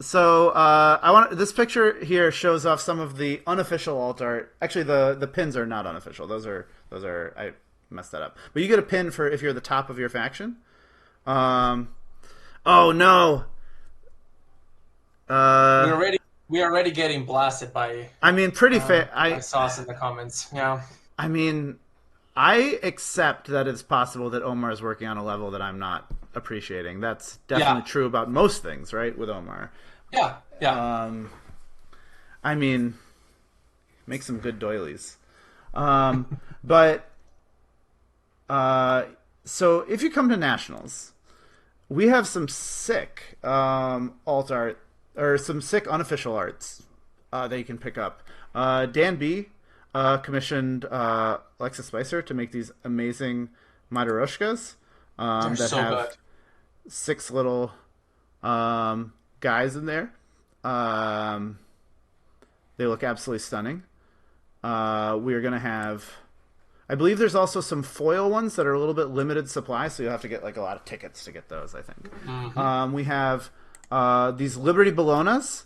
So I want this picture here shows off some of the unofficial alt art. Actually, the pins are not unofficial. Those are I messed that up. But you get a pin for if you're the top of your faction. Um, oh no.
We
Uh,
already we are already getting blasted
I mean, pretty fair.
by sauce in the comments. Yeah.
I mean, I accept that it's possible that Omar is working on a level that I'm not appreciating. That's definitely
Yeah.
true about most things, right? With Omar.
Yeah. Yeah.
Um, I mean, make some good doilies. But so if you come to nationals, we have some sick alt art or some sick unofficial arts that you can pick up. Dan B commissioned Alexis Spicer to make these amazing Mataroshkas
They're
that
so
have
good.
6 little guys in there. Um, they look absolutely stunning. We are going to have. I believe there's also some foil ones that are a little bit limited supply, so you'll have to get like a lot of tickets to get those. I think. We have these Liberty Bolognas.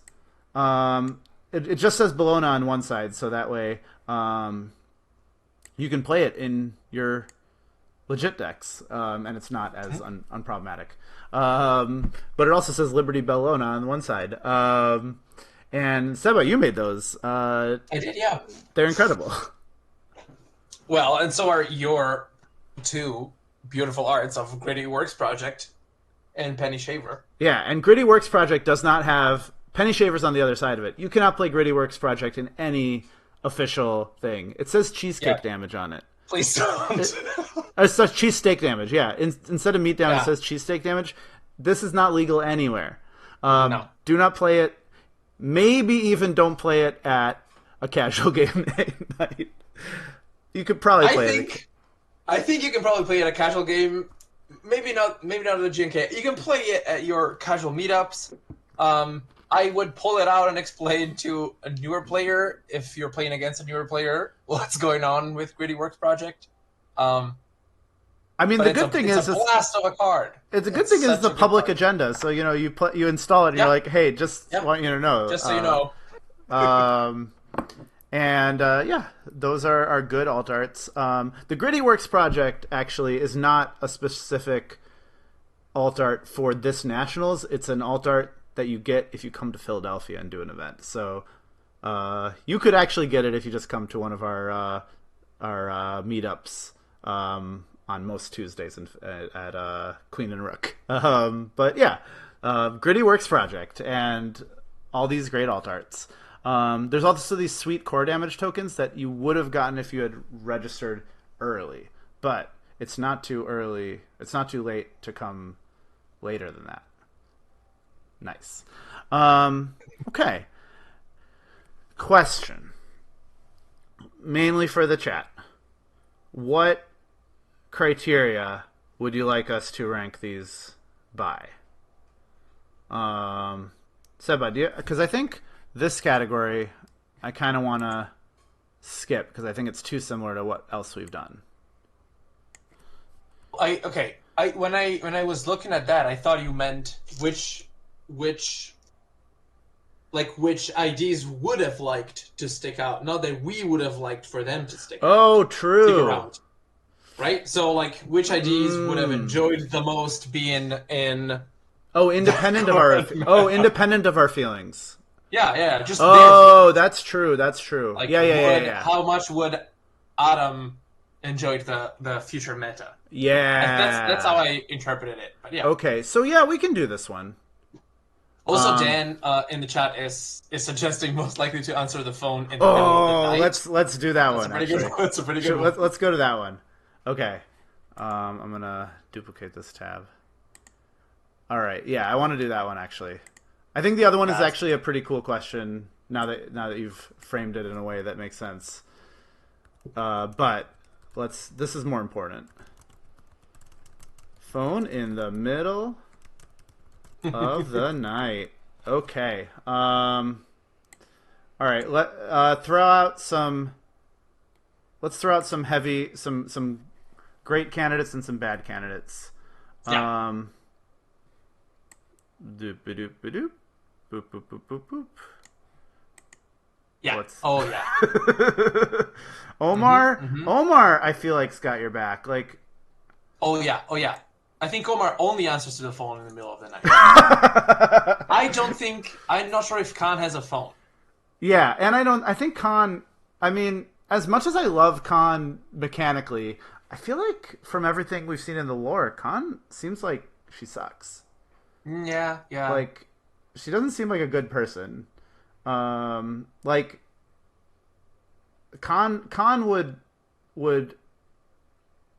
It just says Bologna on one side, so that way you can play it in your legit decks, and it's not as unproblematic. But it also says Liberty Bellona on one side. And Seba, you made those.
I did, yeah.
They're incredible.
Well, and so are your two beautiful arts of Gritty Works Project and Penny Shaver.
Yeah, and Gritty Works Project does not have Penny Shavers on the other side of it. You cannot play Gritty Works Project in any official thing. It says cheesecake
Yeah.
damage on it.
Please don't.
It says cheesesteak damage. Yeah, instead of meat down,
Yeah.
it says cheesesteak damage. This is not legal anywhere.
No.
Do not play it. Maybe even don't play it at a casual game night. You could probably
I
play
think I think you can probably play it at a casual game. Maybe not at the GNK. You can play it at your casual meetups. I would pull it out and explain to a newer player if you're playing against a newer player what's going on with Gritty Works Project.
I mean,
But
the good thing
it's
is
a blast of a card.
it's a good thing is
such
the
a good
public
card.
agenda. So you install it and
Yeah.
you're like, hey, just
Yeah.
want you to know.
Just so you know.
Um, and yeah, those are good alt arts. The Gritty Works project actually is not a specific alt art for this nationals. It's an alt art that you get if you come to Philadelphia and do an event. So you could actually get it if you just come to one of our meetups on most Tuesdays at Queen and Rook. But yeah, Gritty Works project and all these great alt arts. There's also these sweet core damage tokens that you would have gotten if you had registered early, but it's not too early. It's not too late to come later than that. Nice. Okay. Question. Mainly for the chat. What criteria would you like us to rank these by? Seba, because I think this category I kind of want to skip because I think it's too similar to what else we've done.
When I was looking at that, I thought you meant which like which IDs would have liked to stick out, not that we would have liked for them to
Oh,
stick
true.
around, right? So like which IDs would have
Mm.
enjoyed the most being in
Oh,
the
independent of our
current meta?
independent of our feelings.
Yeah, yeah, just their
Oh,
feelings.
that's true. That's true.
Like,
Yeah, yeah, yeah,
would
yeah.
how much would Adam enjoy the future meta? That's how
Yeah.
I interpreted it. But yeah.
Okay, so yeah, we can do this one.
Also,
Um.
Dan in the chat is suggesting most likely to answer the phone in the middle of the
Oh,
night.
let's do that
That's a
one
pretty good.
actually.
That's a pretty good one.
Let's go to that one. Okay. I'm gonna duplicate this tab. All right. Yeah, I want to do that one actually. I think the other one is
That's
actually a pretty cool question. Now that you've framed it in a way that makes sense. But let's. This is more important. Phone in the middle of the night. Okay. All right. Throw out some. Let's throw out some heavy, some great candidates and some bad candidates.
yeah,
Um, doop doop doop boop boop boop boop boop.
yeah.
What's
Oh yeah.
Omar?
Hmm.
Omar, I feel like's got your back. Like,
Oh yeah. Oh yeah. I think Omar only answers to the phone in the middle of the night. I don't think. I'm not sure if Khan has a phone.
yeah, and I don't. I think Khan. I mean, as much as I love Khan mechanically, I feel like from everything we've seen in the lore, Khan seems like she sucks.
Yeah. Yeah.
Like, she doesn't seem like a good person. Like Khan would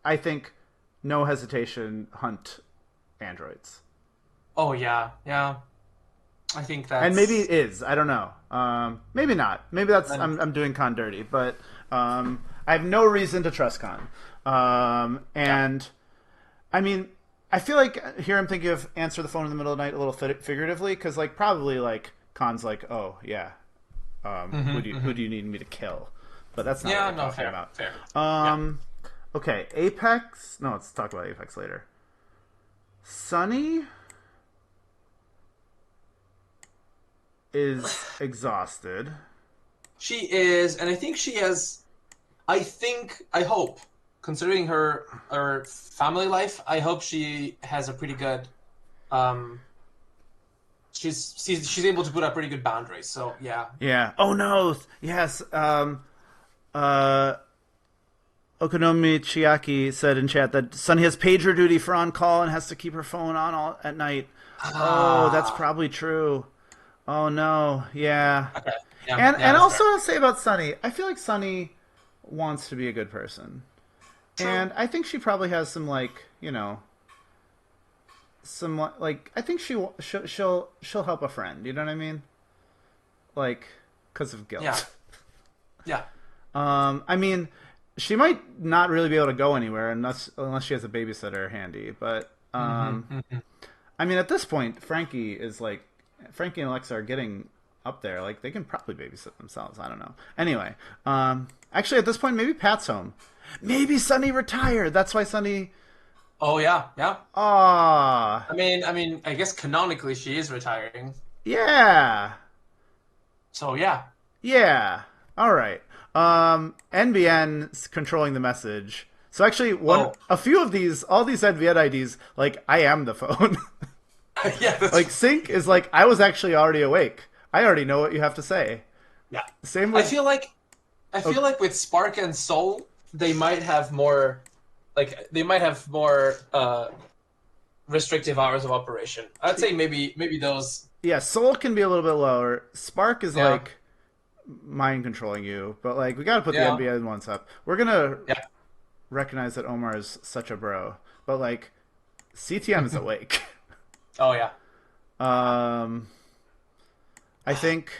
I think no hesitation hunt androids.
Oh yeah. Yeah. I think
And maybe
that's.
it is. I don't know. Maybe not. Maybe that's
And
I'm doing Khan dirty, but I have no reason to trust Khan.
yeah.
And I mean, I feel like here I'm thinking of answer the phone in the middle of the night a little figuratively because like probably like Khan's like, oh yeah, who do you need me to kill? But that's not what
Yeah.
we're
No.
talking
Fair.
about.
Fair. Yeah.
Um, okay, Apex. No, let's talk about Apex later. Sunny is exhausted.
She is, and I think she has. I think. I hope, considering her family life, I hope she has a pretty good. Um, she's able to put up pretty good boundaries. So yeah.
Yeah. Oh no. Yes. Uh, Okonomi Chiaki said in chat that Sunny has pager duty for on call and has to keep her phone on all at night. Oh, that's
Ah.
probably true. Oh no. Yeah.
Okay. Yeah.
And
Yeah. That's
also
fair.
I'll say about Sunny, I feel like Sunny wants to be a good person.
True.
And I think she probably has some like, some like I think she'll help a friend, you know what I mean? Like cuz of
Yeah.
guilt.
Yeah.
I mean, she might not really be able to go anywhere unless she has a babysitter handy. But
Hmm.
I mean, at this point, Frankie and Alexa are getting up there. Like they can probably babysit themselves. I don't know. Anyway, actually, at this point, maybe Pat's home. Maybe Sunny retired. That's why Sunny.
Oh yeah. Yeah.
Ah,
I guess canonically she is retiring.
yeah,
So yeah.
yeah. All right. NBN's controlling the message. So actually,
Oh.
a few of all these NVN IDs, like I am the phone.
Yeah.
Like Sync is like I was actually already awake. I already know what you have to say.
Yeah.
Same
I
with
feel like I
oh,
feel like with Spark and Soul, they might have more restrictive hours of operation. I'd say maybe those.
yeah. Soul can be a little bit lower. Spark is
Yeah.
like mind controlling you, but like we got to put the
Yeah.
NBN ones up. We're gonna
Yeah.
recognize that Omar is such a bro, but like CTM is awake.
Oh yeah.
um, I think.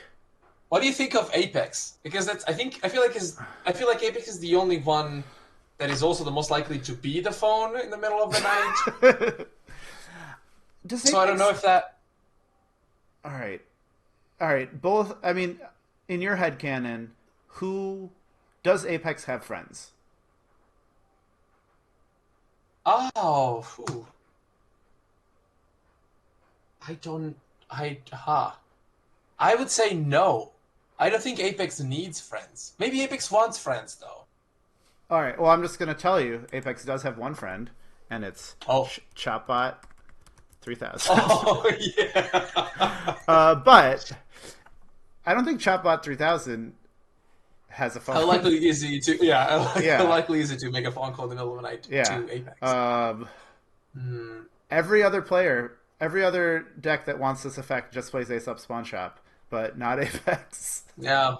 What do you think of Apex? Because I feel like Apex is the only one that is also the most likely to be the phone in the middle of the night.
Does
So I don't
Apex?
know if that.
All right, all right. Both. I mean, in your head canon, who does Apex have friends?
Oh, whew. I don't. I ha. I would say no. I don't think Apex needs friends. Maybe Apex wants friends though.
All right. Well, I'm just gonna tell you, Apex does have one friend, and it's
Oh.
Chopbot 3000.
Oh yeah.
But I don't think Chopbot 3000 has a
How
phone.
likely is it to? Yeah. How
Yeah,
likely is it to make a phone call in the middle of the night
yeah.
to Apex?
Um,
Hmm.
every other player, every other deck that wants this effect just plays Ace Up Spawn Shop, but not Apex.
Yeah.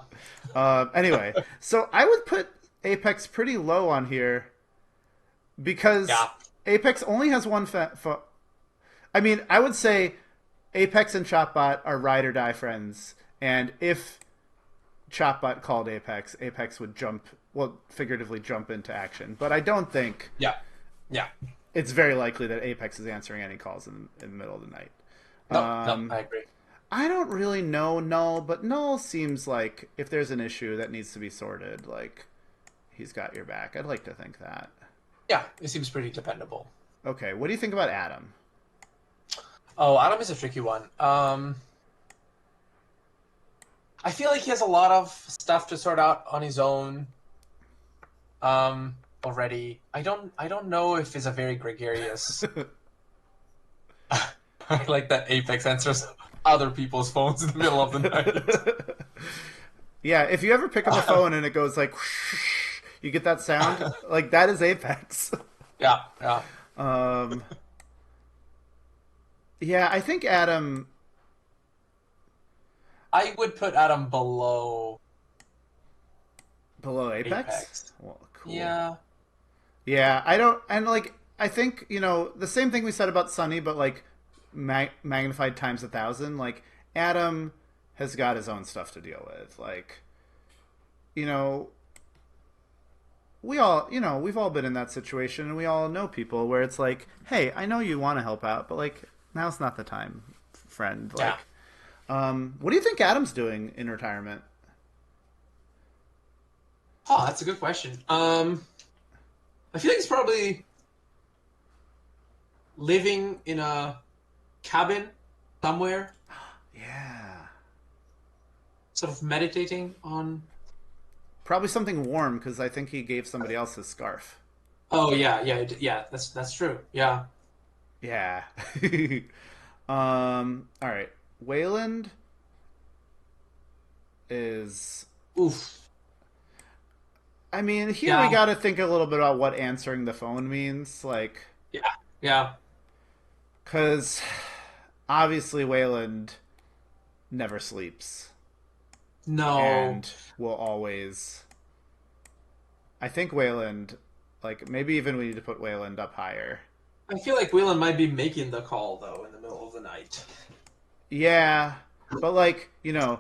Anyway, so I would put Apex pretty low on here because
Yeah.
Apex only has one. I mean, I would say Apex and Chopbot are ride or die friends, and if Chopbot called Apex, Apex would jump, well, figuratively jump into action. But I don't think
Yeah. Yeah.
it's very likely that Apex is answering any calls in the middle of the night.
No. No.
Um,
I agree.
I don't really know Null, but Null seems like if there's an issue that needs to be sorted, like he's got your back. I'd like to think that.
Yeah. It seems pretty dependable.
Okay, what do you think about Adam?
Oh, Adam is a tricky one. I feel like he has a lot of stuff to sort out on his own. Already. I don't know if he's a very gregarious. I like that Apex answers other people's phones in the middle of the night.
Yeah, if you ever pick up a phone and it goes like, you get that sound, like that is Apex.
Yeah, yeah.
Um, yeah, I think Adam.
I would put Adam below
Below Apex?
Apex.
Well, cool.
Yeah.
Yeah, I don't, and like I think the same thing we said about Sunny, but like magnified times 1,000. Like Adam has got his own stuff to deal with. Like you know, we've all been in that situation, and we all know people where it's like, hey, I know you want to help out, but like now's not the time, friend.
Yeah.
Like, what do you think Adam's doing in retirement?
Oh, that's a good question. I feel like he's probably living in a cabin somewhere,
Yeah,
sort of meditating on.
probably something warm because I think he gave somebody else his scarf.
Oh yeah, yeah, yeah. That's true. Yeah.
Yeah. All right. Wayland is.
Oof.
I mean, here we
Yeah.
got to think a little bit about what answering the phone means. Like,
Yeah. Yeah.
because obviously Wayland never sleeps
No.
and will always. I think Wayland, like, maybe even we need to put Wayland up higher.
I feel like Whelan might be making the call though in the middle of the night.
Yeah. But, like, yeah,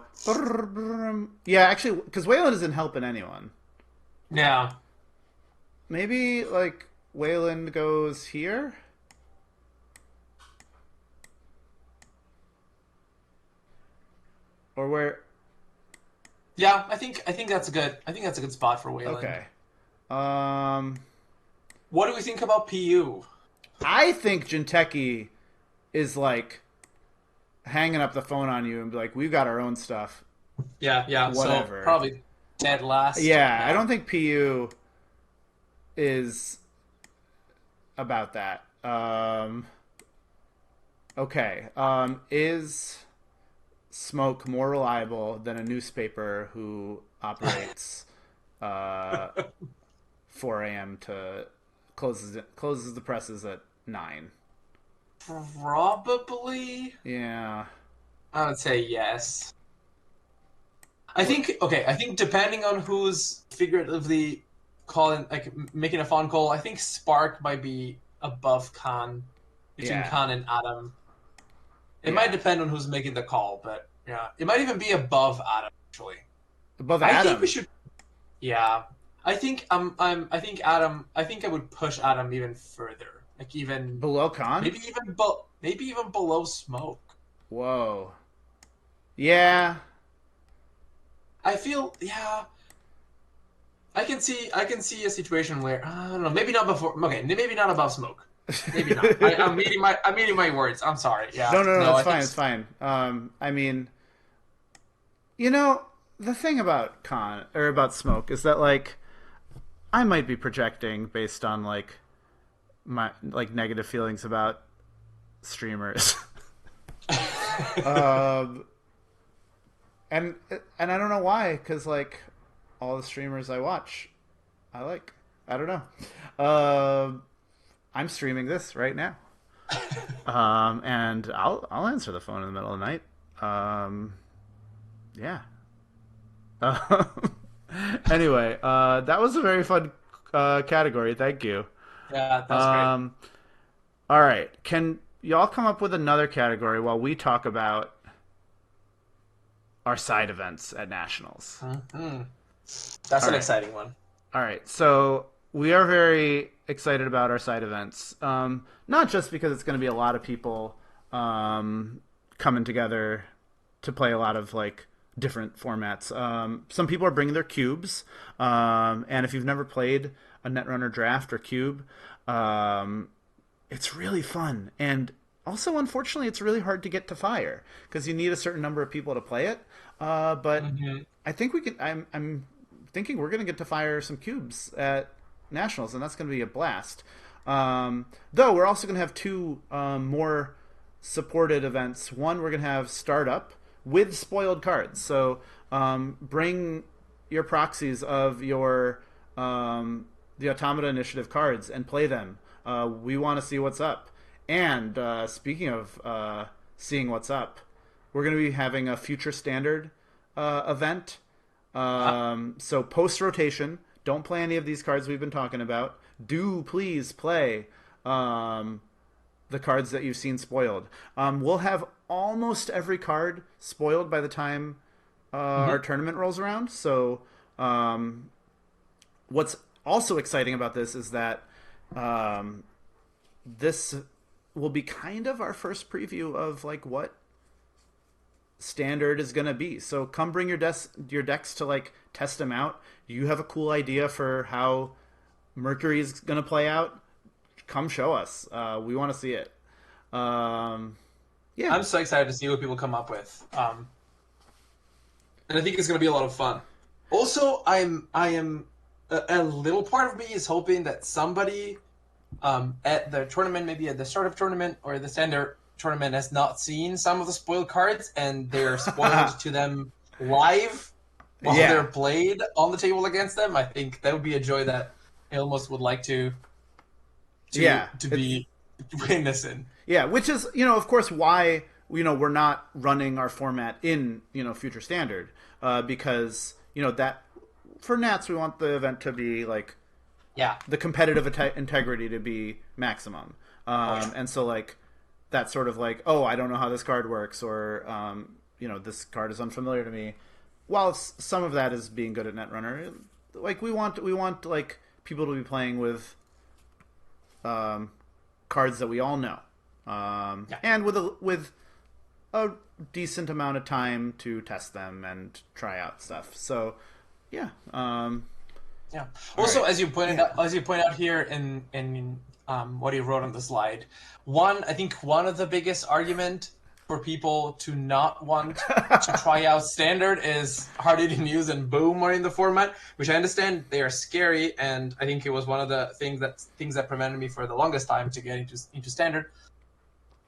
actually, because Wayland isn't helping anyone.
Yeah.
Maybe like Wayland goes here, or where?
Yeah, I think that's a good spot for Wayland.
Okay. Um,
What do we think about PU?
I think Jinteki is like hanging up the phone on you and be like, "We've got our own stuff,
Yeah, yeah. So
whatever."
probably dead last.
Yeah, I
Yeah.
don't think PU is about that. Okay. Is Smoke more reliable than a newspaper who operates uh, 4 a.m. to closes the presses at 9?
Probably.
Yeah,
I would say yes. I think okay. I think depending on who's figuratively calling, like making a phone call, I think Spark might be above Khan, between
yeah,
Khan and Adam. It might
yeah.
depend on who's making the call, but yeah, it might even be above Adam actually.
Above
I think we
Adam,
should. Yeah, I think I think Adam. I think I would push Adam even further, like even
below Khan.
maybe even below Smoke.
Whoa. Yeah,
I feel yeah. I can see a situation where I don't know. Maybe not before. Okay, maybe not above Smoke. Maybe not. I'm eating my words. I'm sorry. Yeah.
no, no, no.
No,
It's
I think
fine. It's fine. I mean, You know, the thing about con or about smoke is that like I might be projecting based on like my like negative feelings about streamers. um, and and I don't know why, because like all the streamers I watch, I like. I don't know. I'm streaming this right now, and I'll answer the phone in the middle of the night. Um, yeah. Uh, anyway, that was a very fun category. Thank you.
Yeah, that was great.
Um, all right. Can y'all come up with another category while we talk about our side events at nationals?
Hmm. That's
All
an
right.
exciting one.
All right. So we are very excited about our side events. Not just because it's going to be a lot of people coming together to play a lot of like different formats. Some people are bringing their cubes, and if you've never played a Netrunner draft or cube, um, it's really fun. And also, unfortunately, it's really hard to get to fire because you need a certain number of people to play it. But
Hmm.
I think we can. I'm thinking we're going to get to fire some cubes at nationals, and that's going to be a blast. Though we're also going to have two more supported events. One, we're going to have startup with spoiled cards. So bring your proxies of your the Automata Initiative cards and play them. We want to see what's up. And speaking of seeing what's up, we're going to be having a future standard event.
Uh-huh.
So post rotation, don't play any of these cards we've been talking about. Do please play um, the cards that you've seen spoiled. We'll have almost every card spoiled by the time our
Hmm.
tournament rolls around. So what's also exciting about this is that um, this will be kind of our first preview of like what standard is going to be. So come bring your decks to like test them out. You have a cool idea for how Mercury is going to play out. Come show us. We want to see it. Um, yeah,
I'm so excited to see what people come up with. And I think it's going to be a lot of fun. Also, I am a little part of me is hoping that somebody at the tournament, maybe at the startup tournament or the standard tournament, has not seen some of the spoiled cards and they're spoiled to them live while they're
yeah,
played on the table against them. I think that would be a joy that I almost would like
yeah.
to
It's
be witnessing.
yeah, which is of course why we're not running our format in future standard because that for Nats we want the event to be like
Yeah,
the competitive integrity to be maximum.
for sure.
And so like that sort of like, oh, I don't know how this card works, or this card is unfamiliar to me. While some of that is being good at Netrunner, like we want like people to be playing with um, cards that we all know,
Yeah.
and with a decent amount of time to test them and try out stuff. So yeah,
Yeah.
all
Also,
right, yeah,
as you point out here in what you wrote on the slide, I think one of the biggest argument for people to not want to try out standard is hard hitting news and boom are in the format, which I understand they are scary, and I think it was one of the things that prevented me for the longest time to get into standard.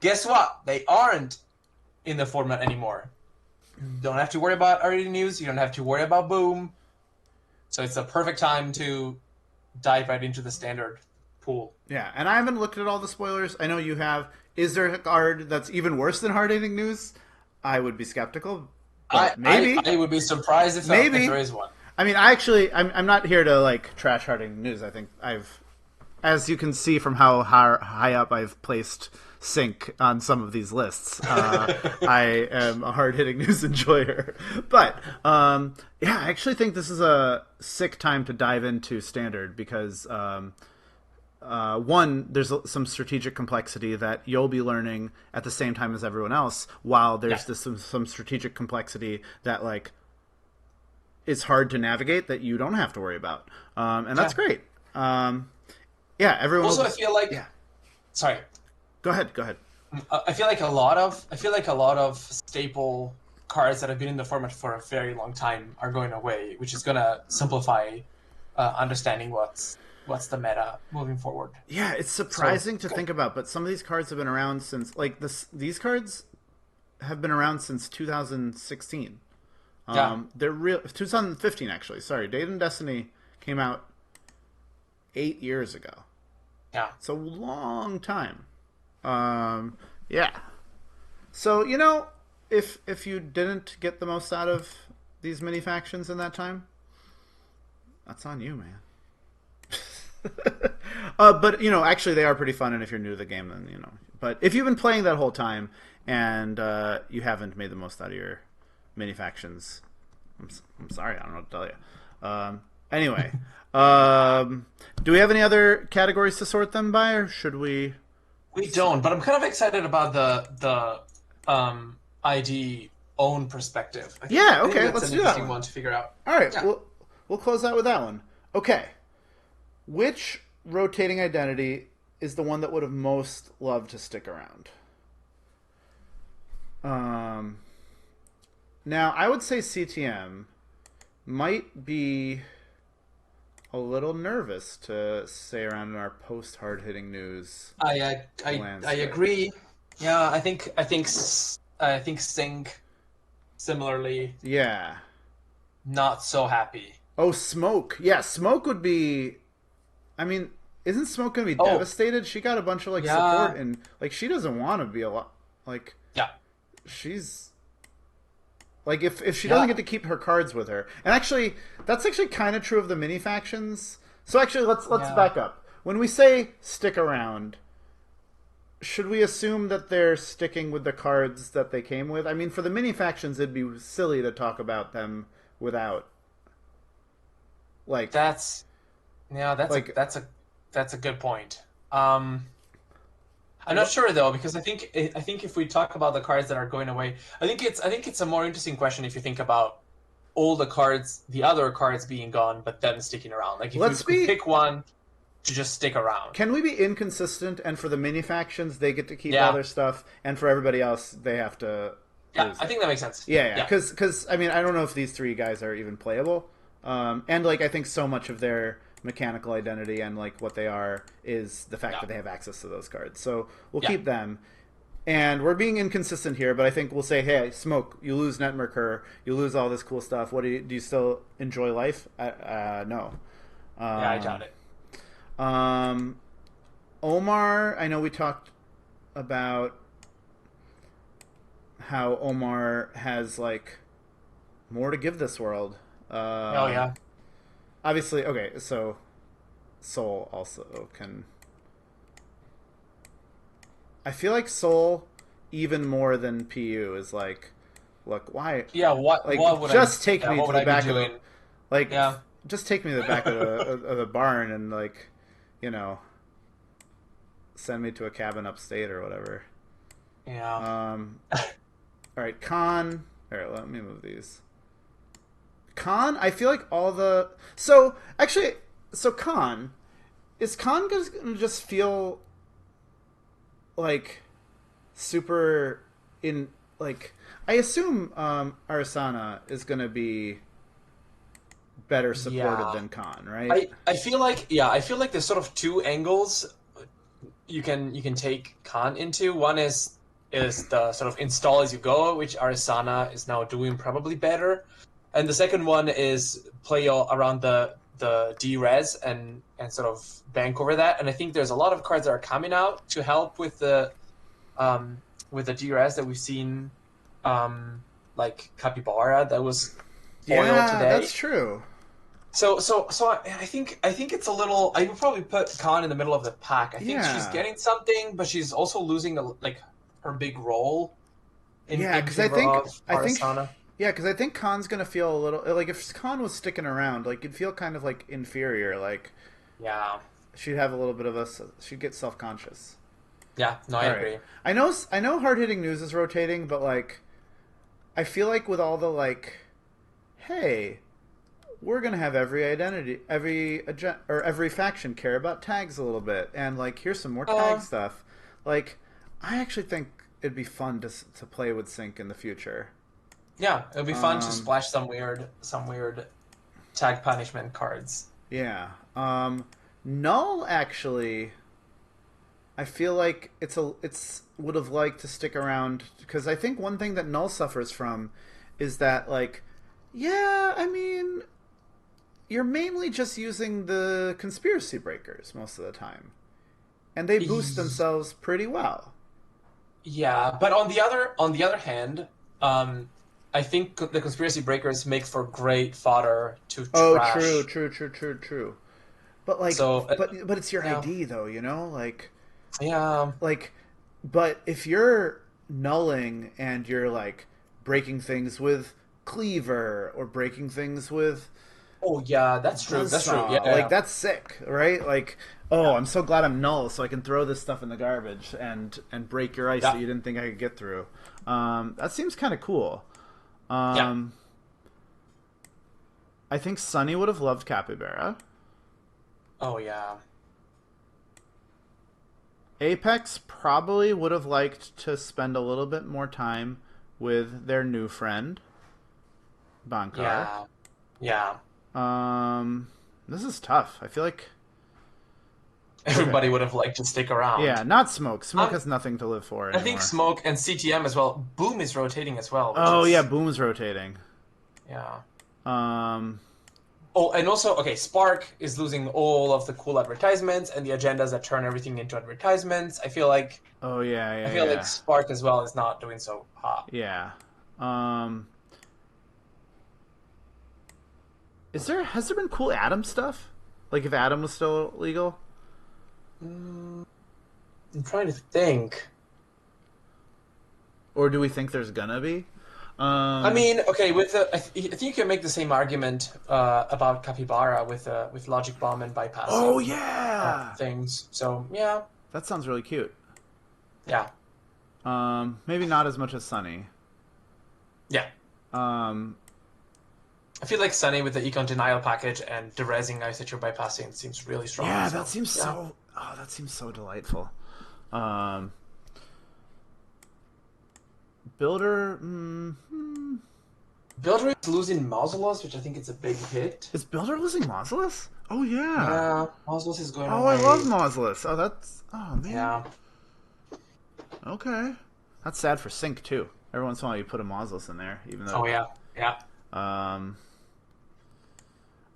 Guess what? They aren't in the format anymore. Don't have to worry about hard hitting news. You don't have to worry about boom. So it's a perfect time to dive right into the standard pool.
yeah. And I haven't looked at all the spoilers. I know you have. Is there a card that's even worse than hard hitting news? I would be skeptical, but maybe,
I would be surprised if there
maybe.
is one.
I mean, I'm not here to like trash hard hitting news. I think as you can see from how high up I've placed Sync on some of these lists, I am a hard hitting news enjoyer. But yeah, I actually think this is a sick time to dive into standard because one, there's some strategic complexity that you'll be learning at the same time as everyone else, while
Yeah,
there's some strategic complexity that like is hard to navigate that you don't have to worry about, and that's
yeah.
great. Um, yeah, everyone will
Also,
just yeah.
sorry,
Go ahead, go ahead.
I feel like a lot of staple. cards that have been in the format for a very long time are going away, which is going to simplify understanding what's the meta moving forward.
Yeah, it's
So
surprising to think about, but some of these cards have been around since like this. These cards have been around since 2016.
yeah,
They're real 2015 actually. Sorry, Date and Destiny came out 8 years ago.
yeah.
It's a long time. Um, yeah. So if you didn't get the most out of these mini factions in that time, that's on you, man. But actually, they are pretty fun, and if you're new to the game, then. But if you've been playing that whole time and you haven't made the most out of your mini factions, I'm sorry, I don't know what to tell you. Anyway, do we have any other categories to sort them by, or should we?
We don't, but I'm kind of excited about the ID own perspective.
Yeah,
I think
okay,
that's
let's
an
do that
interesting
one.
one to figure out.
All right,
Yeah.
we'll close out with that one. Okay, which rotating identity is the one that would have most loved to stick around? Um, Now I would say CTM might be a little nervous to stay around in our post hard hitting news
I
landscape.
agree. Yeah, I think Sync similarly
Yeah.
not so happy.
Oh, Smoke. Yeah, Smoke would be. I mean, isn't Smoke gonna be
Oh,
devastated? She got a bunch of like support,
yeah,
and like she doesn't want to be a lot. Like
yeah,
she's like if she doesn't
yeah,
get to keep her cards with her, and actually that's actually kind of true of the mini factions. So actually, let's
yeah.
back up. When we say stick around, should we assume that they're sticking with the cards that they came with? I mean, for the mini factions, it'd be silly to talk about them without like
That's yeah,
like
that's a good point. I'm
like
not sure though because I think if we talk about the cards that are going away, I think it's a more interesting question if you think about all the cards, the other cards being gone, but them sticking around. Like if you
let's
could
be.
pick one to just stick around.
Can we be inconsistent? And for the mini factions, they get to keep all
Yeah,
their stuff, and for everybody else, they have to
yeah,
lose
I
it.
think that makes sense.
Yeah, yeah.
Yeah,
Because I mean, I don't know if these three guys are even playable, and like I think so much of their mechanical identity and like what they are is the fact
yeah,
that they have access to those cards. So we'll
yeah,
keep them. And we're being inconsistent here, but I think we'll say, hey, Smoke, you lose Netmerker, you lose all this cool stuff. What do you still enjoy life? No.
yeah. I doubt
Um,
it.
um, Omar, I know we talked about how Omar has like more to give this world.
Oh
Um,
yeah,
Obviously, okay, so Soul also can. I feel like Soul, even more than PU, is like, look, why?
yeah. What
Like,
would I?
just take
Yeah,
me
what
to
would
the
I be
back of the,
doing?
like,
Yeah,
just take me to the back of the barn and like, you know, send me to a cabin upstate or whatever.
yeah.
Um, all right, Khan. All right, let me move these. Khan, I feel like all the so actually so Khan is Khan gonna just feel like super in like I assume Arasana is gonna be better supported
Yeah.
than Khan, right?
I feel like yeah, I feel like there's sort of two angles you can take Khan into. One is the sort of install as you go, which Arisana is now doing probably better. And the second one is play around the D-res and sort of bank over that. And I think there's a lot of cards that are coming out to help with the D-res that we've seen like Capybara that was foiled
Yeah,
today.
that's true.
So I think it's a little. I would probably put Khan in the middle of the pack. I think she's
Yeah.
getting something, but she's also losing like her big role
Yeah,
in
because I
favor
think
of
I think
Arasana.
yeah, because I think Khan's gonna feel a little like if Khan was sticking around, like you'd feel kind of like inferior, like
Yeah,
she'd have a little bit of a she'd get self conscious.
yeah. No, I
All right,
agree.
I know hard hitting news is rotating, but like I feel like with all the like, hey, we're gonna have every identity, or every faction care about tags a little bit, and like here's some more tag
Uh,
stuff. Like, I actually think it'd be fun to play with Sync in the future.
Yeah, it'll be fun to
Um,
splash some weird tag punishment cards.
yeah. Null actually, I feel like it's would have liked to stick around because I think one thing that Null suffers from is that like, yeah, I mean, you're mainly just using the conspiracy breakers most of the time, and they boost
Y-
themselves pretty well.
Yeah, but on the other hand, um, I think the conspiracy breakers make for great fodder to
Oh, true,
trash.
true, true, true, true. But like,
So
but it's your
yeah,
ID though, you know,
yeah.
like, but if you're nulling and you're like breaking things with cleaver or breaking things with
Oh yeah, that's true. That's true. Yeah,
buzzsaw, like
yeah,
that's sick, right? Like, oh,
yeah,
I'm so glad I'm null, so I can throw this stuff in the garbage and break your ice that
yeah,
you didn't think I could get through. That seems kind of cool.
yeah.
Um, I think Sunny would have loved Capybara.
Oh yeah,
Apex probably would have liked to spend a little bit more time with their new friend, Bankar.
yeah, yeah.
Um, this is tough. I feel like okay,
Everybody would have liked to stick
yeah,
around.
not Smoke. Smoke
Um,
has nothing to live for
I think
anymore.
Smoke and CTM as well. Boom is rotating as well, which
Oh yeah,
is
Boom's rotating.
yeah.
Um,
Oh, and also, okay, Spark is losing all of the cool advertisements and the agendas that turn everything into advertisements.
oh yeah,
I
yeah,
feel like
yeah,
Spark as well is not doing so hot.
yeah. Um, has there been cool Adam stuff? Like if Adam was still legal,
Mm, I'm trying to think.
or do we think there's gonna be?
I
Um,
mean, okay, I think you can make the same argument about Capybara with Logic Bomb and
oh
bypassing
yeah,
things. So yeah,
that sounds really cute.
yeah,
Maybe not as much as Sunny.
yeah.
Um,
I feel like Sunny with the Econ Denial package and the Resing Ice that you're bypassing seems really strong.
yeah, that
So
seems
yeah.
so. Oh, that seems so delightful. Um, Builder,
Builder is losing Mausolus, which I think is a big hit.
is Builder losing Mausolus? Oh yeah.
Yeah, Mausolus is going
Oh, I love
away.
Mausolus. Oh, that's. Oh man.
Yeah.
Okay. That's sad for Sync too. Every once in a while, you put a Mausolus in there, even though.
Oh yeah. Yeah.
Um,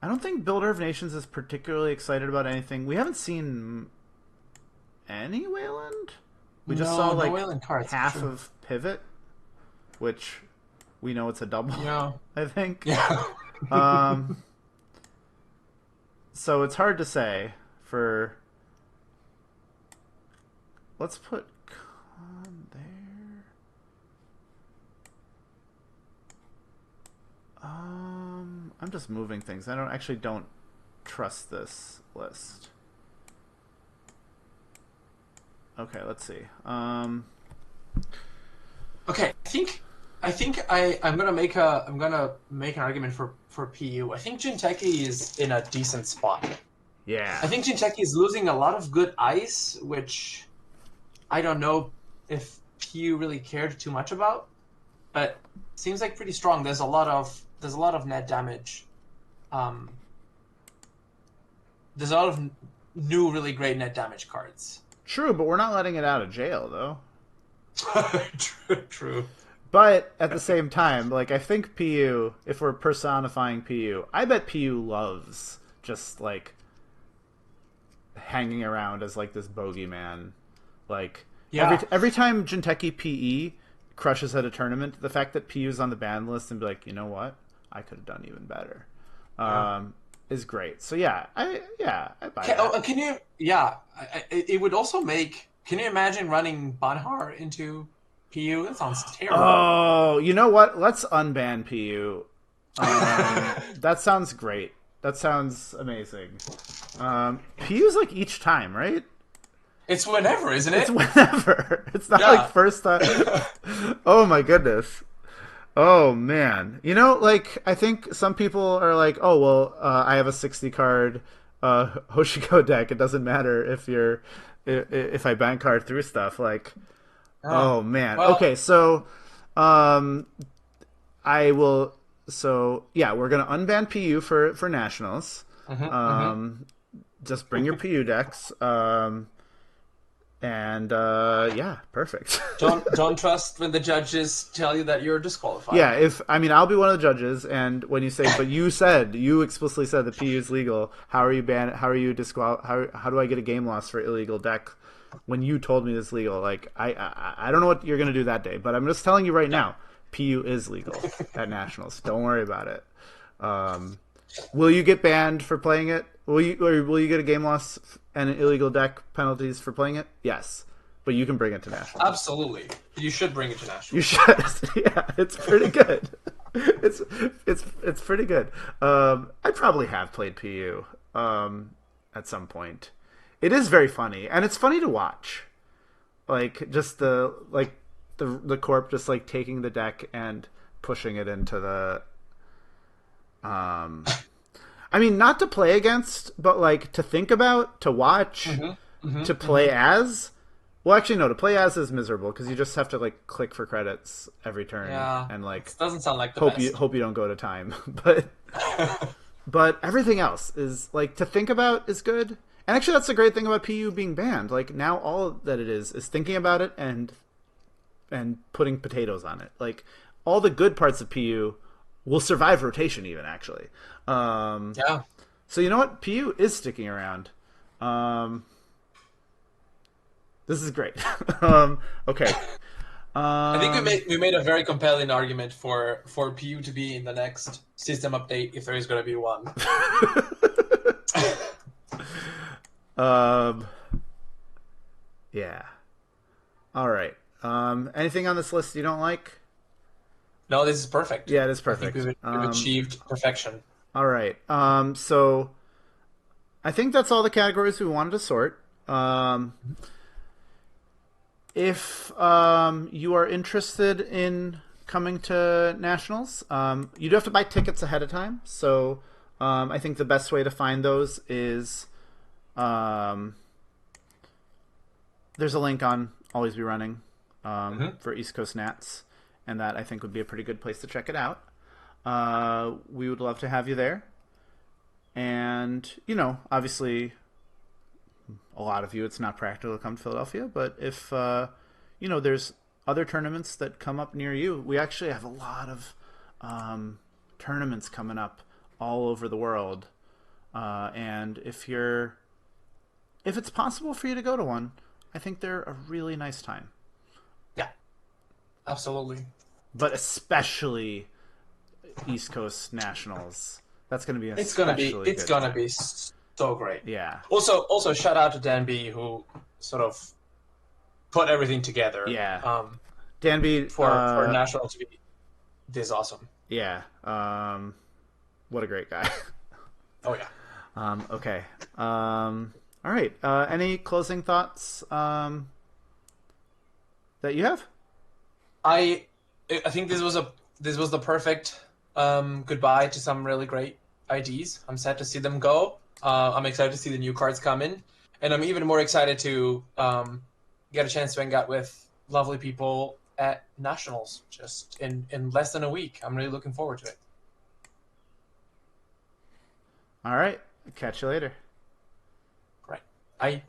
I don't think Builder of Nations is particularly excited about anything. We haven't seen any Wayland. We just saw
No, no
like
Wayland cards.
half
True.
of Pivot, which we know it's a double.
Yeah.
I think.
Yeah.
Um, so it's hard to say. For let's put Con there. I'm just moving things. I don't trust this list. Okay, let's see.
Okay. I'm gonna make an argument for PU. I think Jinteki is in a decent spot.
Yeah.
I think Jinteki is losing a lot of good ice, which I don't know if PU really cared too much about, but seems like pretty strong. There's a lot of net damage. Um, there's a lot of new really great net damage cards.
True, but we're not letting it out of jail though.
True, true.
But at the same time, like I think PU, if we're personifying PU, I bet PU loves just like hanging around as like this bogeyman. Like
Yeah,
every time Jinteki PE crushes at a tournament, the fact that PU's on the ban list and be like, you know what, I could have done even better,
yeah.
um, is great. So I buy
Oh,
that.
can you? Yeah, it would also make. Can you imagine running Banhar into PU? That sounds terrible.
Oh, you know what? Let's unban PU. That sounds great. That sounds amazing. PU's like each time, right?
It's whenever, isn't
It's
it?
whenever. It's not like
Yeah.
first time. Oh my goodness. Oh man. You know, like I think some people are like, "Oh, well, I have a 60 card Hoshiko deck. It doesn't matter if I bank card through stuff like
Yeah.
oh man.
Well,
Okay, so um I will. So yeah, we're gonna unban PU for nationals.
Hmm.
Um, just bring your PU decks. And yeah, perfect.
Don't trust when the judges tell you that you're disqualified.
Yeah, if I mean I'll be one of the judges, and when you say, but you explicitly said the PU is legal. How are you banned? How are you How do I get a game loss for illegal deck when you told me it's legal? Like I don't know what you're gonna do that day, but I'm just telling you right
Yeah.
now, PU is legal at nationals. Don't worry about it. Um, will you get banned for playing it? Will you get a game loss and illegal deck penalties for playing it? Yes, but you can bring it to nationals.
Absolutely. You should bring it to
You
nationals.
should. Yeah, it's pretty good. It's it's pretty good. I probably have played PU at some point. It is very funny, and it's funny to watch. Like just the corp just like taking the deck and pushing it into the um I mean, not to play against, but like to think about, to watch,
Hmm. Hmm.
to
Hmm.
play as. Well, actually, no. To play as is miserable because you just have to like click for credits every turn
Yeah,
and
it
like
doesn't sound like the
hope you
best.
hope you don't go to time. But everything else is like to think about is good. And actually, that's the great thing about PU being banned. Like now, all that it is thinking about it and putting potatoes on it. Like all the good parts of PU will survive rotation, even actually. Um,
Yeah.
so you know what? PU is sticking around. Um, this is great. Okay.
I think we
Um,
made a very compelling argument for PU to be in the next system update if there is going to be one.
um, yeah. All right. Anything on this list you don't like?
No, this is perfect.
Yeah, it is
I think
perfect.
we've achieved perfection.
All right. So I think that's all the categories we wanted to sort. If you are interested in coming to nationals, you do have to buy tickets ahead of time. So I think the best way to find those is um, there's a link on Always Be Running
Hmm.
for East Coast Nats, and that I think would be a pretty good place to check it out. We would love to have you there. And, obviously, a lot of you, it's not practical to come to Philadelphia, but if, there's other tournaments that come up near you, we actually have a lot of tournaments coming up all over the world. And if it's possible for you to go to one, I think they're a really nice time.
Yeah, absolutely.
But especially East Coast Nationals. That's going to be an especially
It's
good
gonna
time.
be so great.
Yeah.
Also shout out to Dan B who sort of put everything together
Yeah. Danby,
for national to be this awesome.
yeah. What a great guy.
Oh yeah.
Okay. All right. Any closing thoughts that you have?
I I think this was the perfect goodbye to some really great IDs. I'm sad to see them go. I'm excited to see the new cards come in, and I'm even more excited to get a chance to hang out with lovely people at nationals just in less than a week. I'm really looking forward to it.
All right. Catch you later.
Right. I